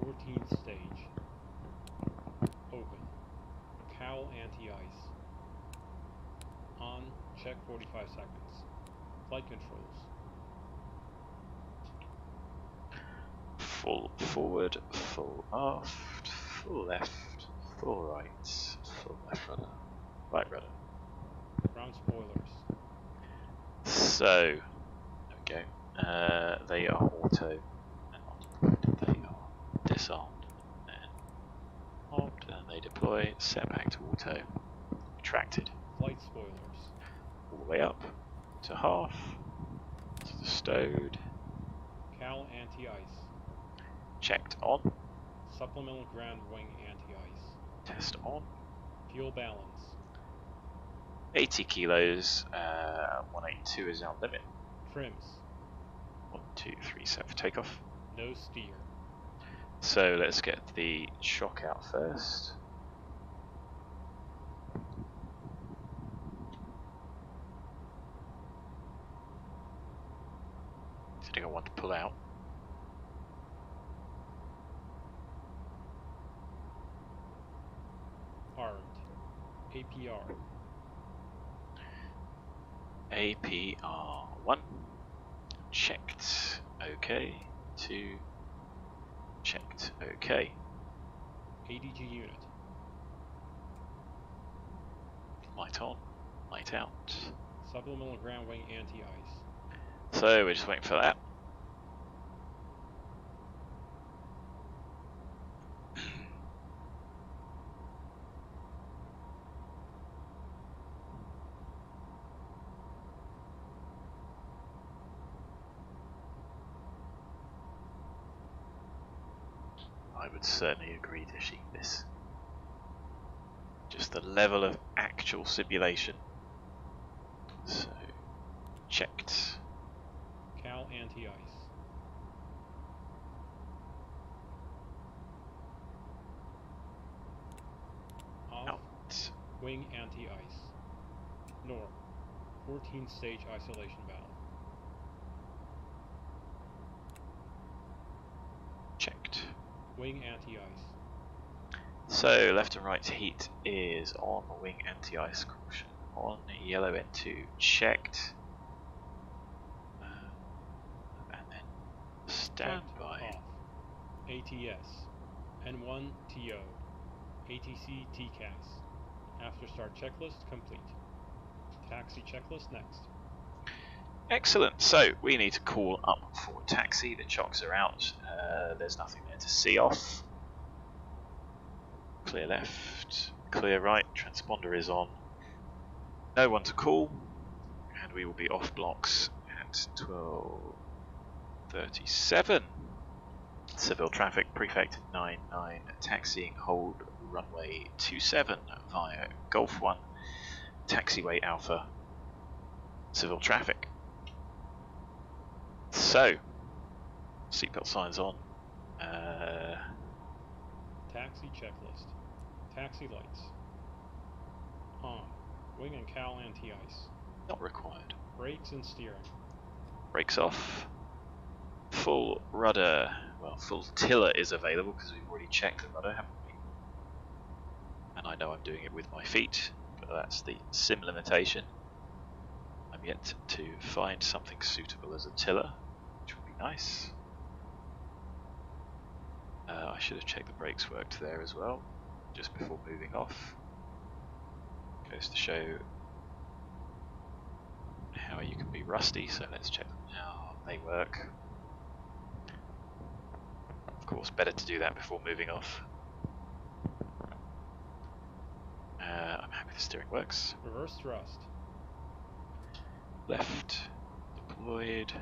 14th stage. Open. Cowl anti-ice. On. Check 45 seconds. Flight controls. Full forward, full aft, full left, full right, full left rudder, right rudder. Ground spoilers. So, there we go. They are auto, and they are disarmed, and armed, and they deploy, set back to auto, retracted, Flight spoilers. all the way up, to half, to the stowed, Cowl anti-ice. checked on, Supplemental ground wing anti-ice. test on, Fuel balance. 80 kilos, 182 is our limit. Trims. 1, 2, 3, set for takeoff. No steer. So let's get the shock out first. Did I want to pull out? Armed. APR. APR 1. Checked. Okay. 2 checked. Okay. ADG unit. Light on, light out. Subliminal ground wing anti-ice. So we're just waiting for that. I would certainly agree to sheet this. Just the level of actual simulation. So, checked. Cal anti-ice. Off. Out. Wing anti-ice. North. 14 stage isolation valve. Checked. Wing anti-ice. So left and right heat is on, wing anti-ice caution on, yellow N2 checked, and then standby. Off. ATS. N1 TO. ATC TCAS. After start checklist complete. Taxi checklist next. Excellent. So we need to call up for taxi. The chocks are out. There's nothing there to see off. Clear left, clear right, transponder is on. No one to call, and we will be off blocks at 12:37. Civil traffic, prefect 99, taxiing hold runway 27 via Golf 1, taxiway Alpha, civil traffic. So, seatbelt signs on. Taxi checklist. Taxi lights. On. Wing and cowl anti-ice. Not required. Brakes and steering. Brakes off. Full rudder. Well, full tiller is available because we've already checked the rudder, haven't we? And I know I'm doing it with my feet, but that's the sim limitation. I'm yet to find something suitable as a tiller, which would be nice. I should have checked the brakes worked there as well, just before moving off. Goes to show how you can be rusty, so let's check them now. They work. Of course, better to do that before moving off. I'm happy the steering works. Reverse thrust. Left deployed,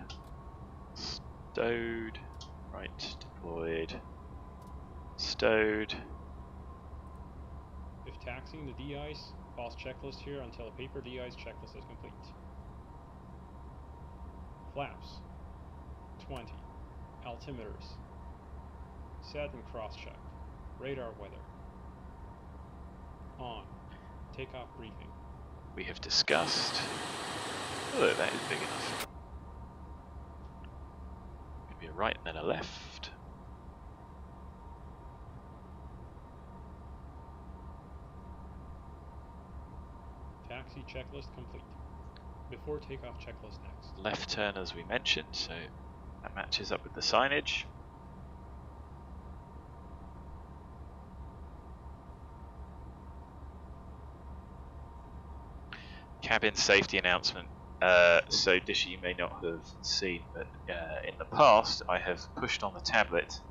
stowed, right deployed, stowed. If taxiing the de-ice, pause checklist here until a paper de-ice checklist is complete. Flaps. 20. Altimeters. Set and cross-check. Radar weather. On. Takeoff briefing. We have discussed. Oh, that is big enough. Maybe a right and then a left. Taxi checklist complete. Before takeoff checklist next. Left turn as we mentioned, so that matches up with the signage. Cabin safety announcement. So Dishy, you may not have seen, but in the past I have pushed on the tablet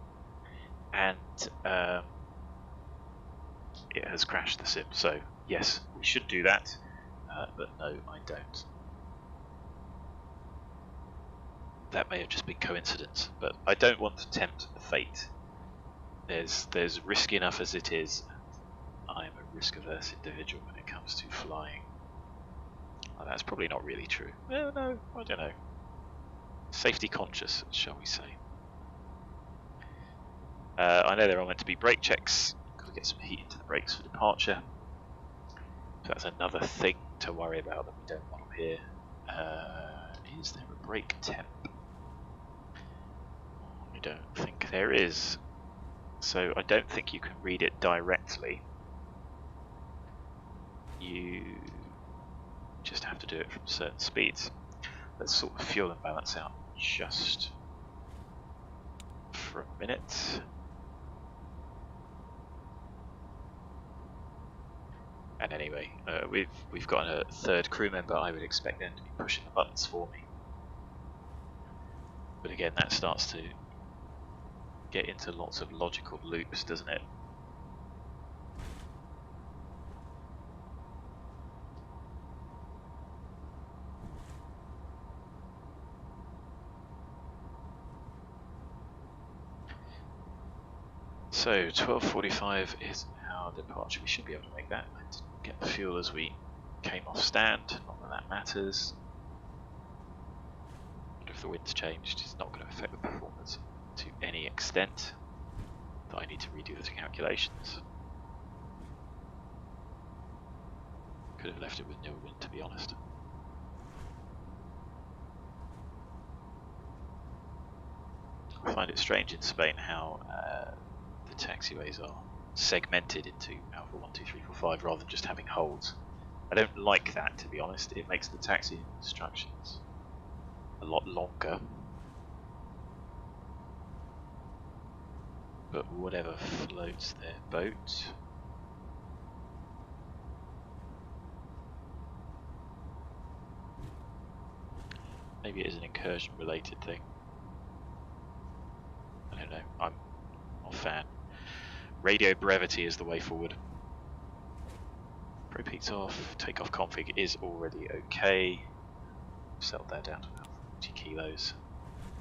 and it has crashed the sim. So yes, we should do that, but no, I don't. That may have just been coincidence, but I don't want to tempt fate. There's risk enough as it is. I'm a risk-averse individual when it comes to flying. Oh, that's probably not really true. Well, no, I don't know. Safety conscious, shall we say. I know there are meant to be brake checks. Got to get some heat into the brakes for departure. So that's another thing to worry about that we don't want here. Is there a brake temp? I don't think there is. So I don't think you can read it directly. You just have to do it from certain speeds. Let's sort the fuel and balance out just for a minute. And anyway, we've got a third crew member. I would expect them to be pushing the buttons for me. But again, that starts to get into lots of logical loops, doesn't it? So 12:45 is our departure. We should be able to make that. I didn't get the fuel as we came off stand, not that that matters. But if the wind's changed, it's not going to affect the performance to any extent that I need to redo the calculations. Could have left it with no wind, to be honest. I find it strange in Spain how the taxiways are segmented into Alpha 1, 2, 3, 4, 5 rather than just having holds. I don't like that, to be honest. It makes the taxi instructions a lot longer. But whatever floats their boat. Maybe it is an incursion related thing. I don't know, I'm not a fan. Radio brevity is the way forward. Propeat's off, takeoff config is already okay. Settled that down to about 40 kilos.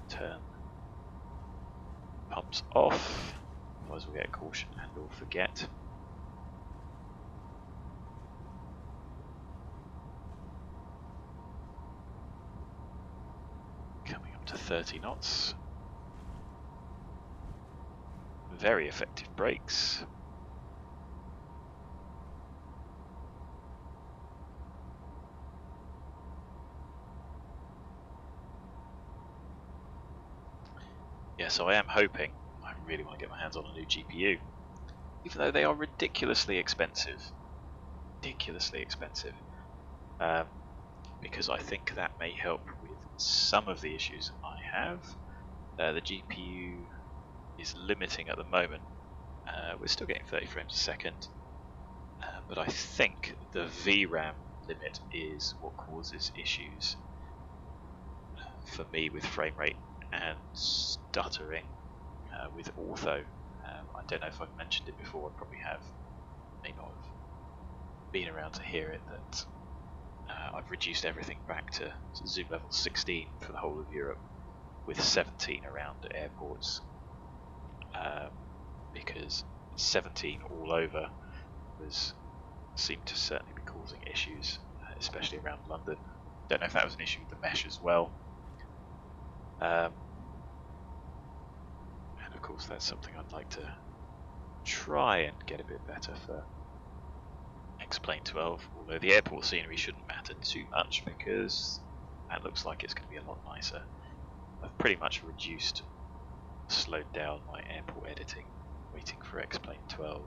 Turn. Pumps off, otherwise we'll get a caution and or forget. Coming up to 30 knots. Very effective brakes. Yeah, so I am hoping, I really want to get my hands on a new GPU, even though they are ridiculously expensive. Ridiculously expensive. Because I think that may help with some of the issues I have. The GPU is limiting at the moment. We're still getting 30 frames a second, but I think the VRAM limit is what causes issues for me with frame rate and stuttering with Ortho. I don't know if I've mentioned it before, I probably have, may not have been around to hear it, that I've reduced everything back to zoom level 16 for the whole of Europe, with 17 around airports, because 17 all over seemed to certainly be causing issues, especially around London. Don't know if that was an issue with the mesh as well. And of course that's something I'd like to try and get a bit better for X-Plane 12, although the airport scenery shouldn't matter too much because that looks like it's going to be a lot nicer. I've pretty much slowed down my airport editing, waiting for X-Plane 12.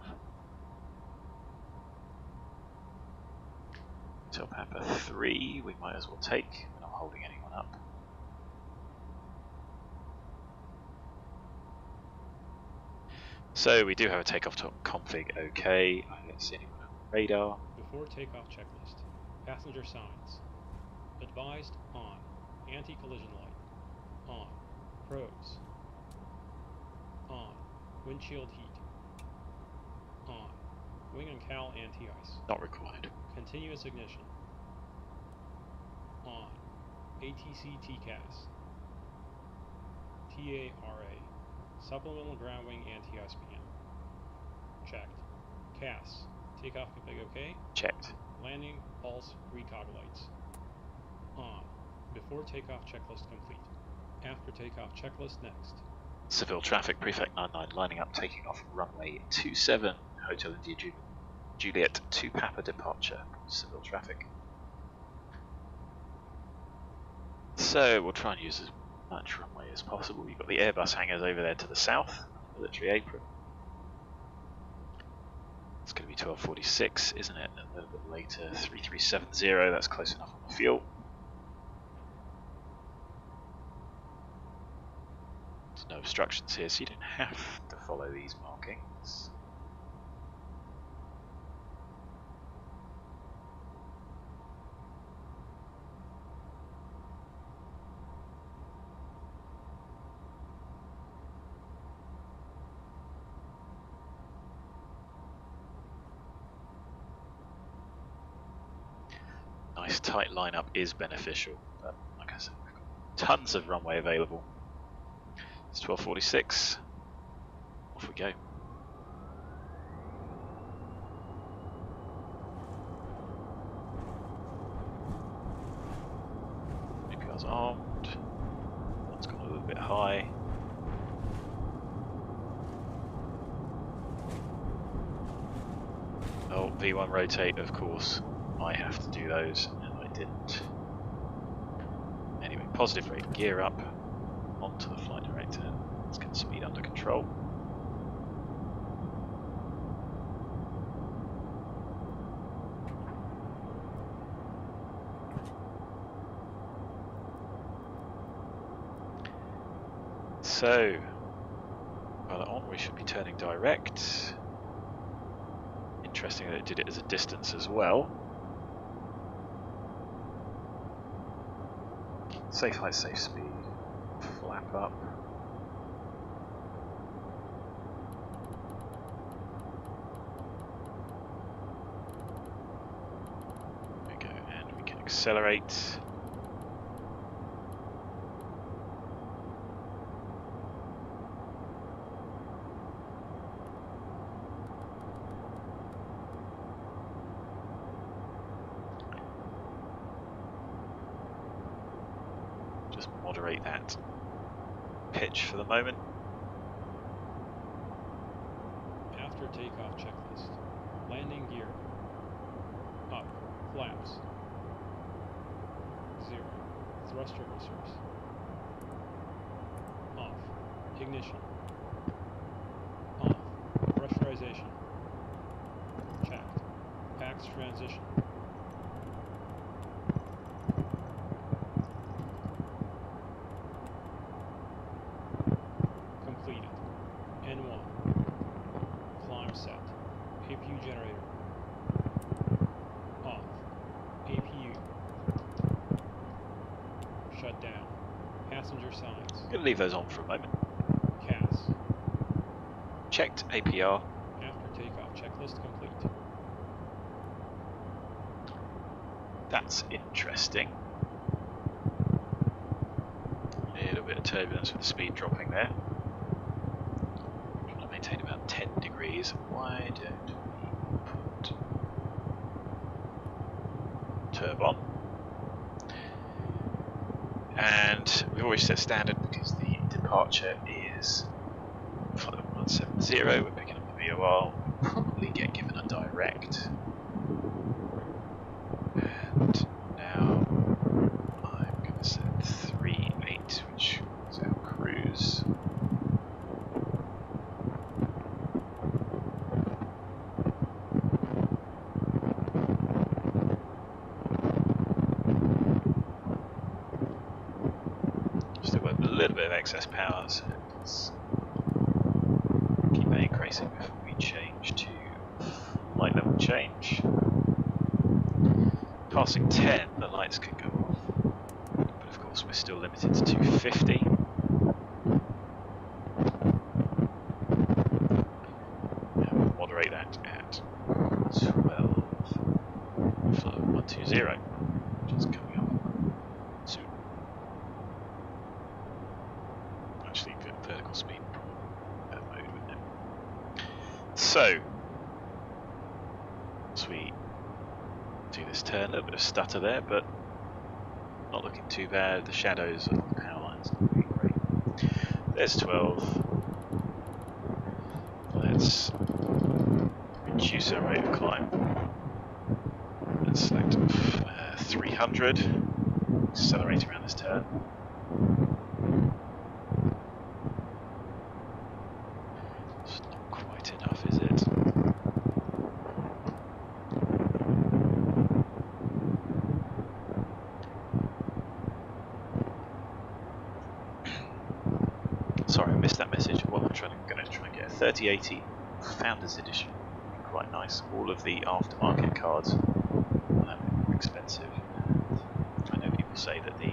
Hotel Papa 3 we might as well take, we're not holding anyone up. So we do have a takeoff config okay. I don't see anyone on the radar. Before takeoff checklist. Passenger signs. Advised on. Anti-collision light. On. Pros. On. Windshield heat. On. Wing and cowl anti-ice. Not required. Continuous ignition. On. ATC TCAS. TARA. Supplemental ground wing anti-ice PM. Checked. CAS. Takeoff config okay? Checked. Landing, pulse, recog lights. On. Before takeoff checklist complete. After takeoff checklist next. Seville traffic, Prefect 99 lining up, taking off runway 27, Hotel India Juliet 2 Papa departure, Seville traffic. So we'll try and use as much runway as possible. You've got the Airbus hangars over there to the south, military apron. It's going to be 12:46, isn't it? A little bit later, 3370, that's close enough on the fuel. There's no obstructions here, so you don't have to follow these markings. Nice tight lineup is beneficial, but like I said, we've got tons of runway available. It's 12:46. Off we go. APR's armed. One's gone a little bit high. Oh, V1 rotate, of course. I have to do those, and I didn't. Anyway, positive rate, gear up, onto the flight director. Let's get the speed under control. So, pilot on, we should be turning direct. Interesting that it did it as a distance as well. Safe height, safe speed. Flap up. There we go, and we can accelerate. Moderate that pitch for the moment. After takeoff checklist. Landing gear. Up. Flaps. 0. Thrust reversers. Off. Ignition. Off. Pressurization. Checked. PAX transition. Generator. Off. APU. Shut down. Passenger signs. I'm going to leave those on for a moment. CAS. Checked APR. After takeoff checklist complete. That's interesting. A little bit of turbulence with the speed dropping there. Trying to maintain about 10 degrees. Why don't we put turb on? And we've always set standard because the departure is 5170. We're picking up the VOR. We'll probably get given a direct. And now I'm going to set 38, which is our cruise. Still got a little bit of excess power, so let's keep that increasing before we change to light level change. Passing 10, the lights could go off, but of course we're still limited to 250. And we'll moderate that at 12, flow 120, which is coming up soon. Actually, vertical speed mode with it. So, once we do this turn, a little bit of stutter there, but not looking too bad. The shadows of the power lines not looking great. There's 12. Let's reduce our rate of climb. Let's select 300. Accelerate around this turn. It's not quite enough, is it? Sorry missed that message. Well, I'm going to try and get a 3080 Founders Edition. Quite nice. All of the aftermarket cards are a bit more expensive. I know people say that the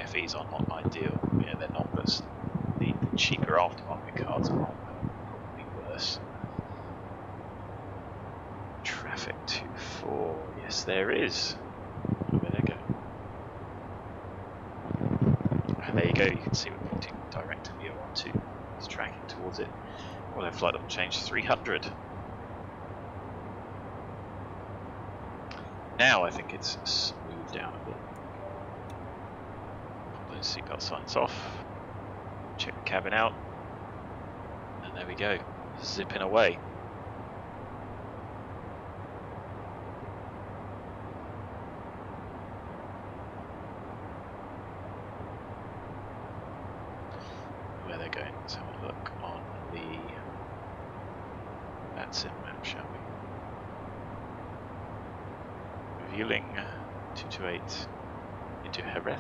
FEs are not ideal. Yeah, they're not, but the cheaper aftermarket cards are probably worse. Traffic 2-4. Yes, there is. Where they go. And there you go. You can see we're pointing direct to the O12. It's tracking towards it. Well, their flight level change 300. Now I think it's smoothed down a bit. Put those seatbelt signs off. Check the cabin out. And there we go. Zipping away. Where they're going. Let's have a look on the Sim map, shall we? Revealing 228 into Jerez.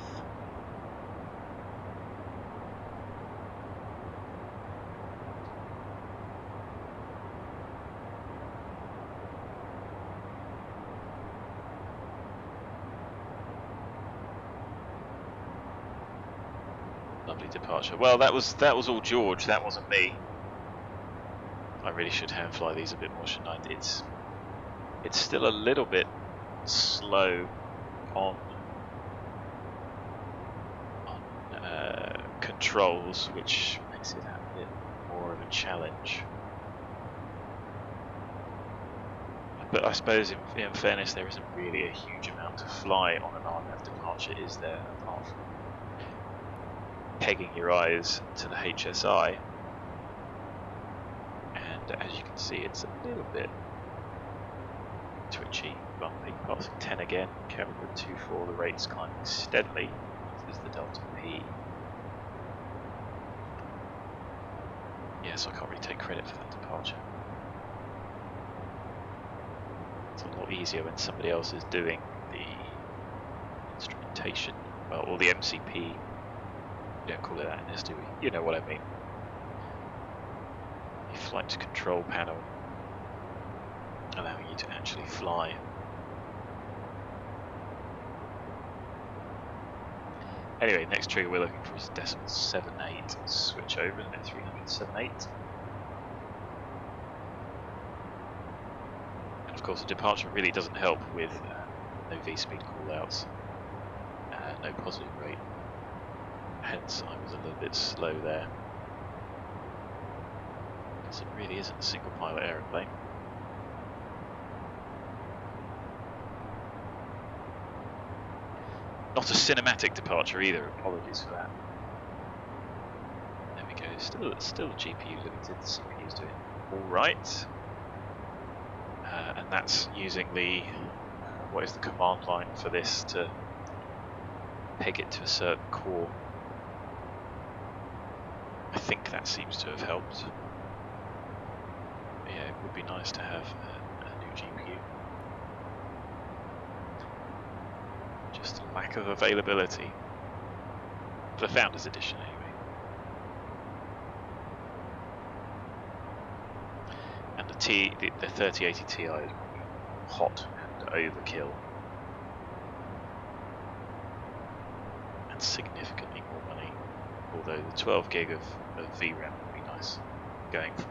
Lovely departure. Well, that was all George. That wasn't me. I really should hand fly these a bit more, shouldn't I? It's still a little bit slow on controls, which makes it a bit more of a challenge. But I suppose in fairness there isn't really a huge amount to fly on an RMAF departure, is there, apart from pegging your eyes to the HSI. And as you can see, it's a little bit twitchy, bumpy, passing 10 again, cabin with 2-4, the rate's climbing steadily. This is the Delta P. Yes, I can't really take credit for that departure. It's a lot easier when somebody else is doing the instrumentation, well, or the MCP. We don't call it that in this, do we? You know what I mean. The flight control panel, allowing you to actually fly. Anyway, next trigger we're looking for is decimal 78. Switch over and then 378. And of course, the departure really doesn't help with no V-speed callouts, no positive rate. Hence, I was a little bit slow there. Because it really isn't a single pilot aeroplane. Not a cinematic departure either, apologies for that. There we go, still GPU limited, the CPU's doing alright. And that's using the, what is the command line for this to peg it to a certain core. I think that seems to have helped. But yeah, it would be nice to have a new GPU. Just a lack of availability. For the Founders Edition, anyway. And the 3080 Ti is hot and overkill. And significantly more money. Although the 12 gig of VRAM would be nice. Going from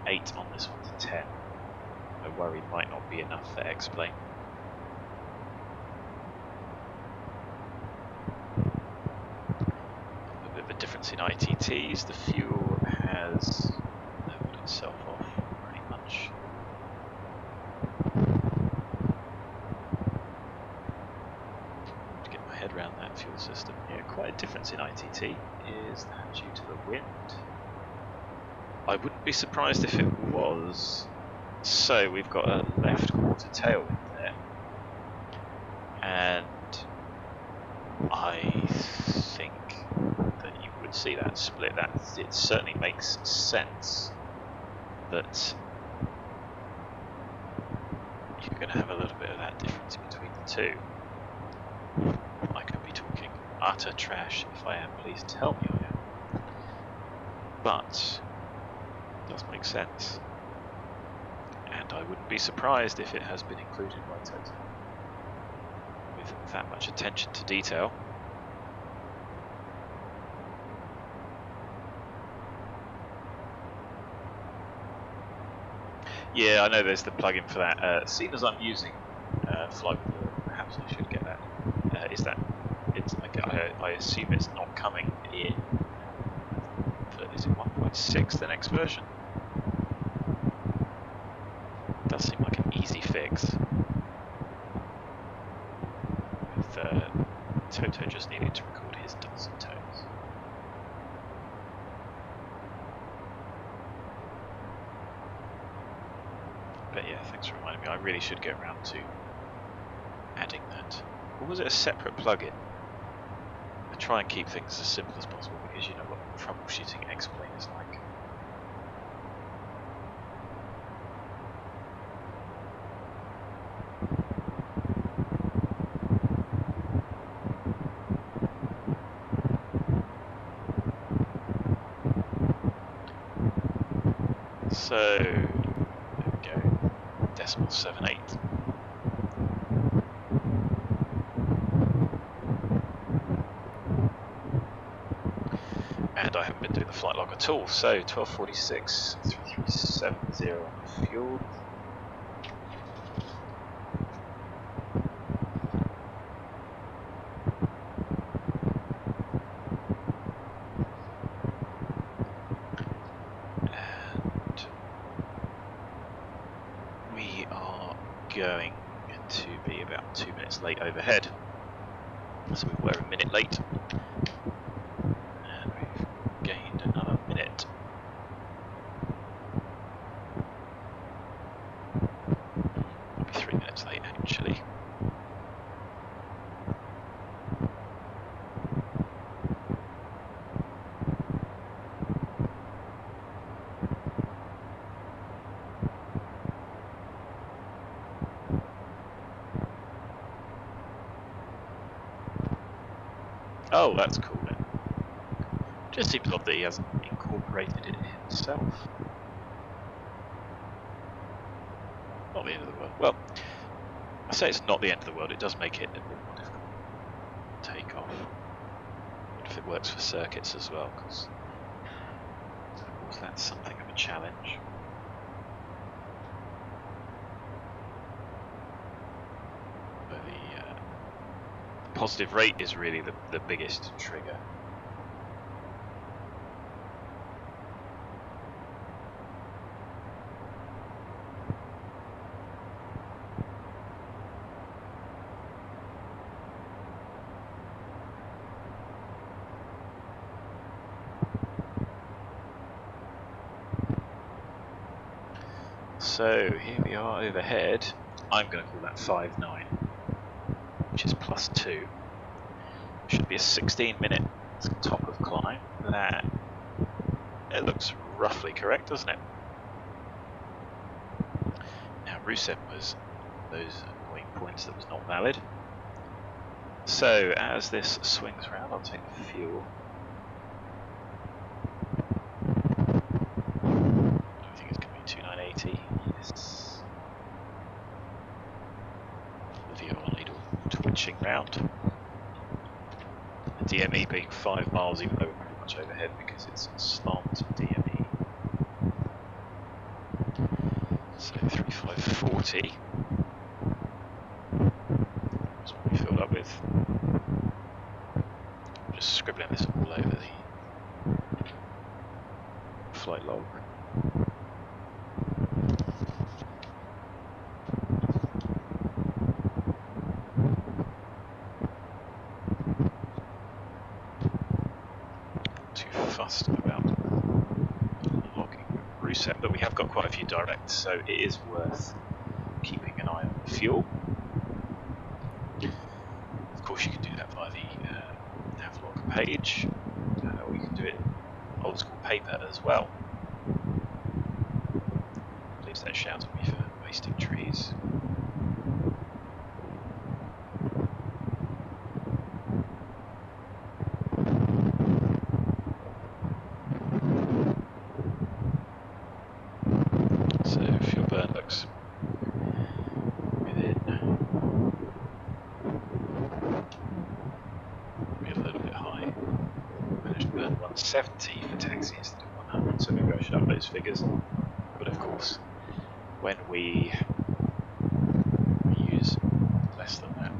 8 on this one to 10. I worry might not be enough for X-Plane. A bit of a difference in ITTs. The fuel has leveled itself off pretty much. To get my head around that fuel system. Yeah, quite a difference in ITT. Is that due to the wind? I wouldn't be surprised if it was. So we've got a left quarter tailwind there, and I think that you would see that split. That it certainly makes sense that you're going to have a little bit of that difference between the two. I could be talking utter trash. If I am, please tell me I am. But it does make sense. And I wouldn't be surprised if it has been included by Toto with that much attention to detail. Yeah, I know there's the plugin for that. Seeing as I'm using Fly G1000, perhaps I should get that. Is that it's like I assume it's not coming in. Is it 1.6 the next version? Does seem like an easy fix. With Toto just needing to record his dulcet tones. But yeah, thanks for reminding me. I really should get around to adding that. Or was it a separate plugin? I try and keep things as simple as possible because you know what troubleshooting X-Plane is like. So, there we go, 0.78. And I haven't been doing the flight log at all, so 1246, 3370 on the fuel. Going to be about 2 minutes late overhead, so we were a minute late, and we've gained another minute. We'll be 3 minutes late actually. Oh, that's cool then. Just seems odd that he hasn't incorporated it himself. Not the end of the world. Well, I say it's not the end of the world, it does make it a bit more difficult to take off. What if it works for circuits as well, because of course that's something of a challenge. But the positive rate is really the biggest trigger. So here we are overhead. I'm going to call that 5.9, which is +2. Should be a 16-minute top of climb. That it looks roughly correct, doesn't it? Now Rusev was those annoying points that was not valid. So as this swings around, I'll take the fuel. I think it's going to be 2980. Yes. The VOR needle twitching round. The DME being 5 miles, even though we're pretty much overhead because it's slant DME. So 3540. That's what we filled up with. I'm just scribbling this all over the flight log. About logging reset, but we have got quite a few directs, so it is worth keeping an eye on the fuel. Of course, you can do that via the navlog page, or you can do it old school paper as well. Please don't shout at me for wasting trees. So fuel burn looks within. Maybe a little bit high. Managed to burn 170 for taxi instead of 100, so maybe I should up those figures. But of course, when we use less than that,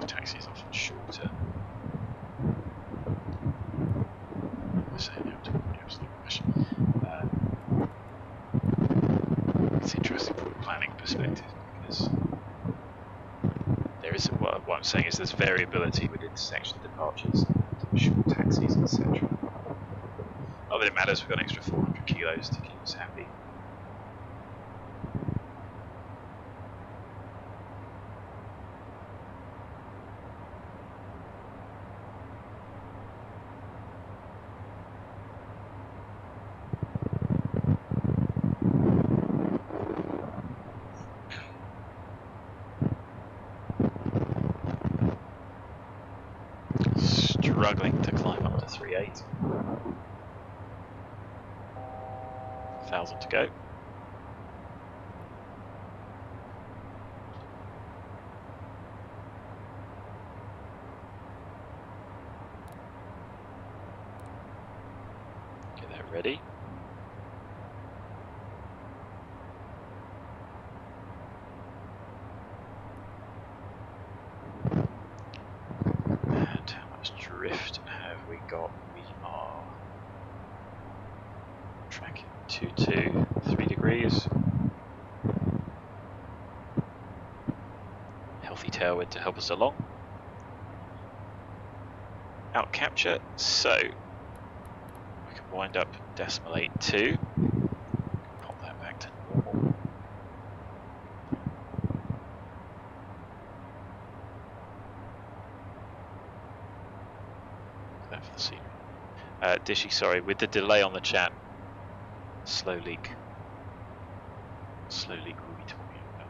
taxi is often shorter. I say now to the absolute rubbish. It's interesting from a planning perspective because there is what I'm saying is there's variability with intersection departures, short taxis, etc. Not that it matters, we've got an extra 400 kilos to keep us happy. Struggling to climb up to 3.8. 1,000 to go. Get that ready. And how much drift have we got? We are tracking 2 to 3 degrees. Healthy tailwind to help us along. Out capture, so we can wind up decimal 82. Pop that back to normal. That for the scenery. Dishy, sorry, with the delay on the chat. Slow leak. Slow leak were we talking about?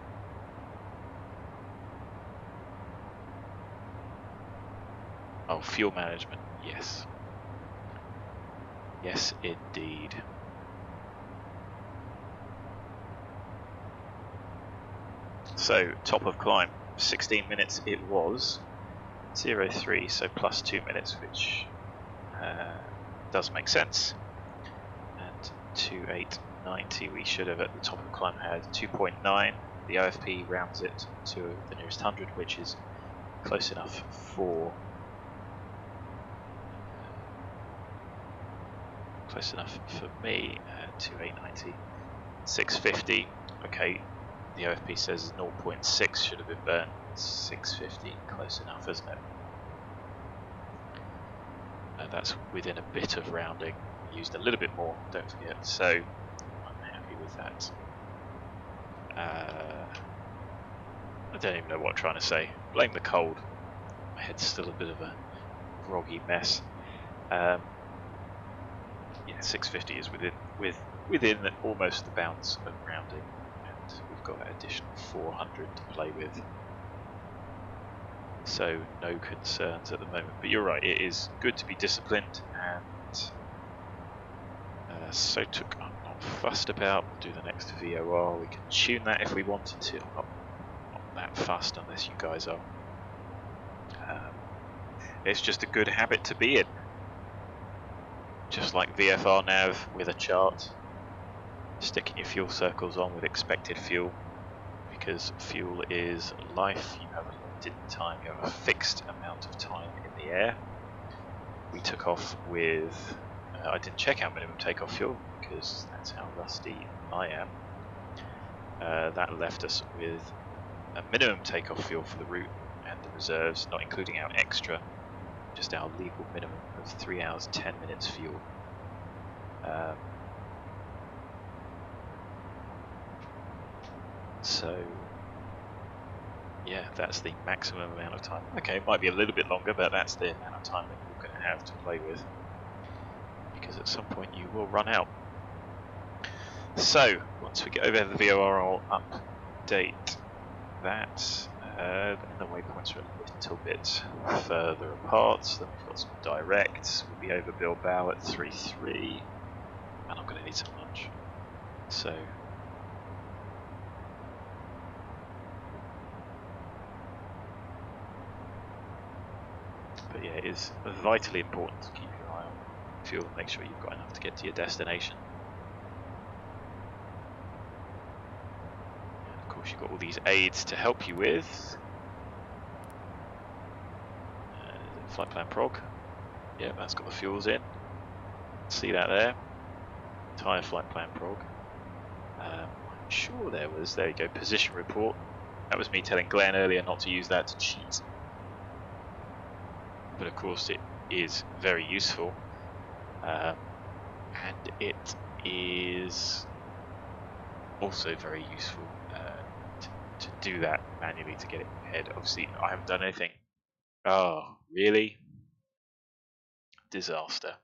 Oh, fuel management. Yes. Yes, indeed. So, top of climb, 16 minutes it was. 0.3, so plus 2 minutes, which does make sense. And 2.890, we should have at the top of the climb had 2.9. The OFP rounds it to the nearest 100, which is close enough for me. 2.890, 650. Okay, the OFP says 0.6 should have been burnt. 650, close enough, isn't it? And that's within a bit of rounding. Used a little bit more, don't forget. So I'm happy with that. I don't even know what I'm trying to say. Blame the cold. My head's still a bit of a groggy mess. Yeah, 650 is within almost the bounds of rounding, and we've got an additional 400 to play with. So no concerns at the moment. But you're right, it is good to be disciplined, and so I'm not fussed about. We'll do the next VOR. We can tune that if we wanted to. I'm not that fussed unless you guys are. It's just a good habit to be in. Just like VFR nav with a chart, sticking your fuel circles on with expected fuel, because fuel is life. You have a limited time, you have a fixed amount of time in the air. We took off with, I didn't check out minimum takeoff fuel because that's how rusty I am. That left us with a minimum takeoff fuel for the route and the reserves, not including our extra, just our legal minimum of 3 hours 10 minutes fuel. So yeah, that's the maximum amount of time. Okay, it might be a little bit longer, but that's the amount of time that you're going to have to play with, because at some point you will run out. So once we get over the VOR, I'll update that. And the waypoints are a little bit further apart, so then we've got some directs. We'll be over Bilbao at 3.3. and I'm going to need some lunch. So, but yeah, it is vitally important to keep your eye on fuel and make sure you've got enough to get to your destination. And of course, you've got all these aids to help you with. Flight plan prog. Yeah, that's got the fuels in. See that there? Entire flight plan prog. I'm sure there you go, position report. That was me telling Glenn earlier not to use that to cheat. But of course it is very useful. And it is also very useful to do that manually to get it ahead. Obviously I haven't done anything. Oh, really? Disaster.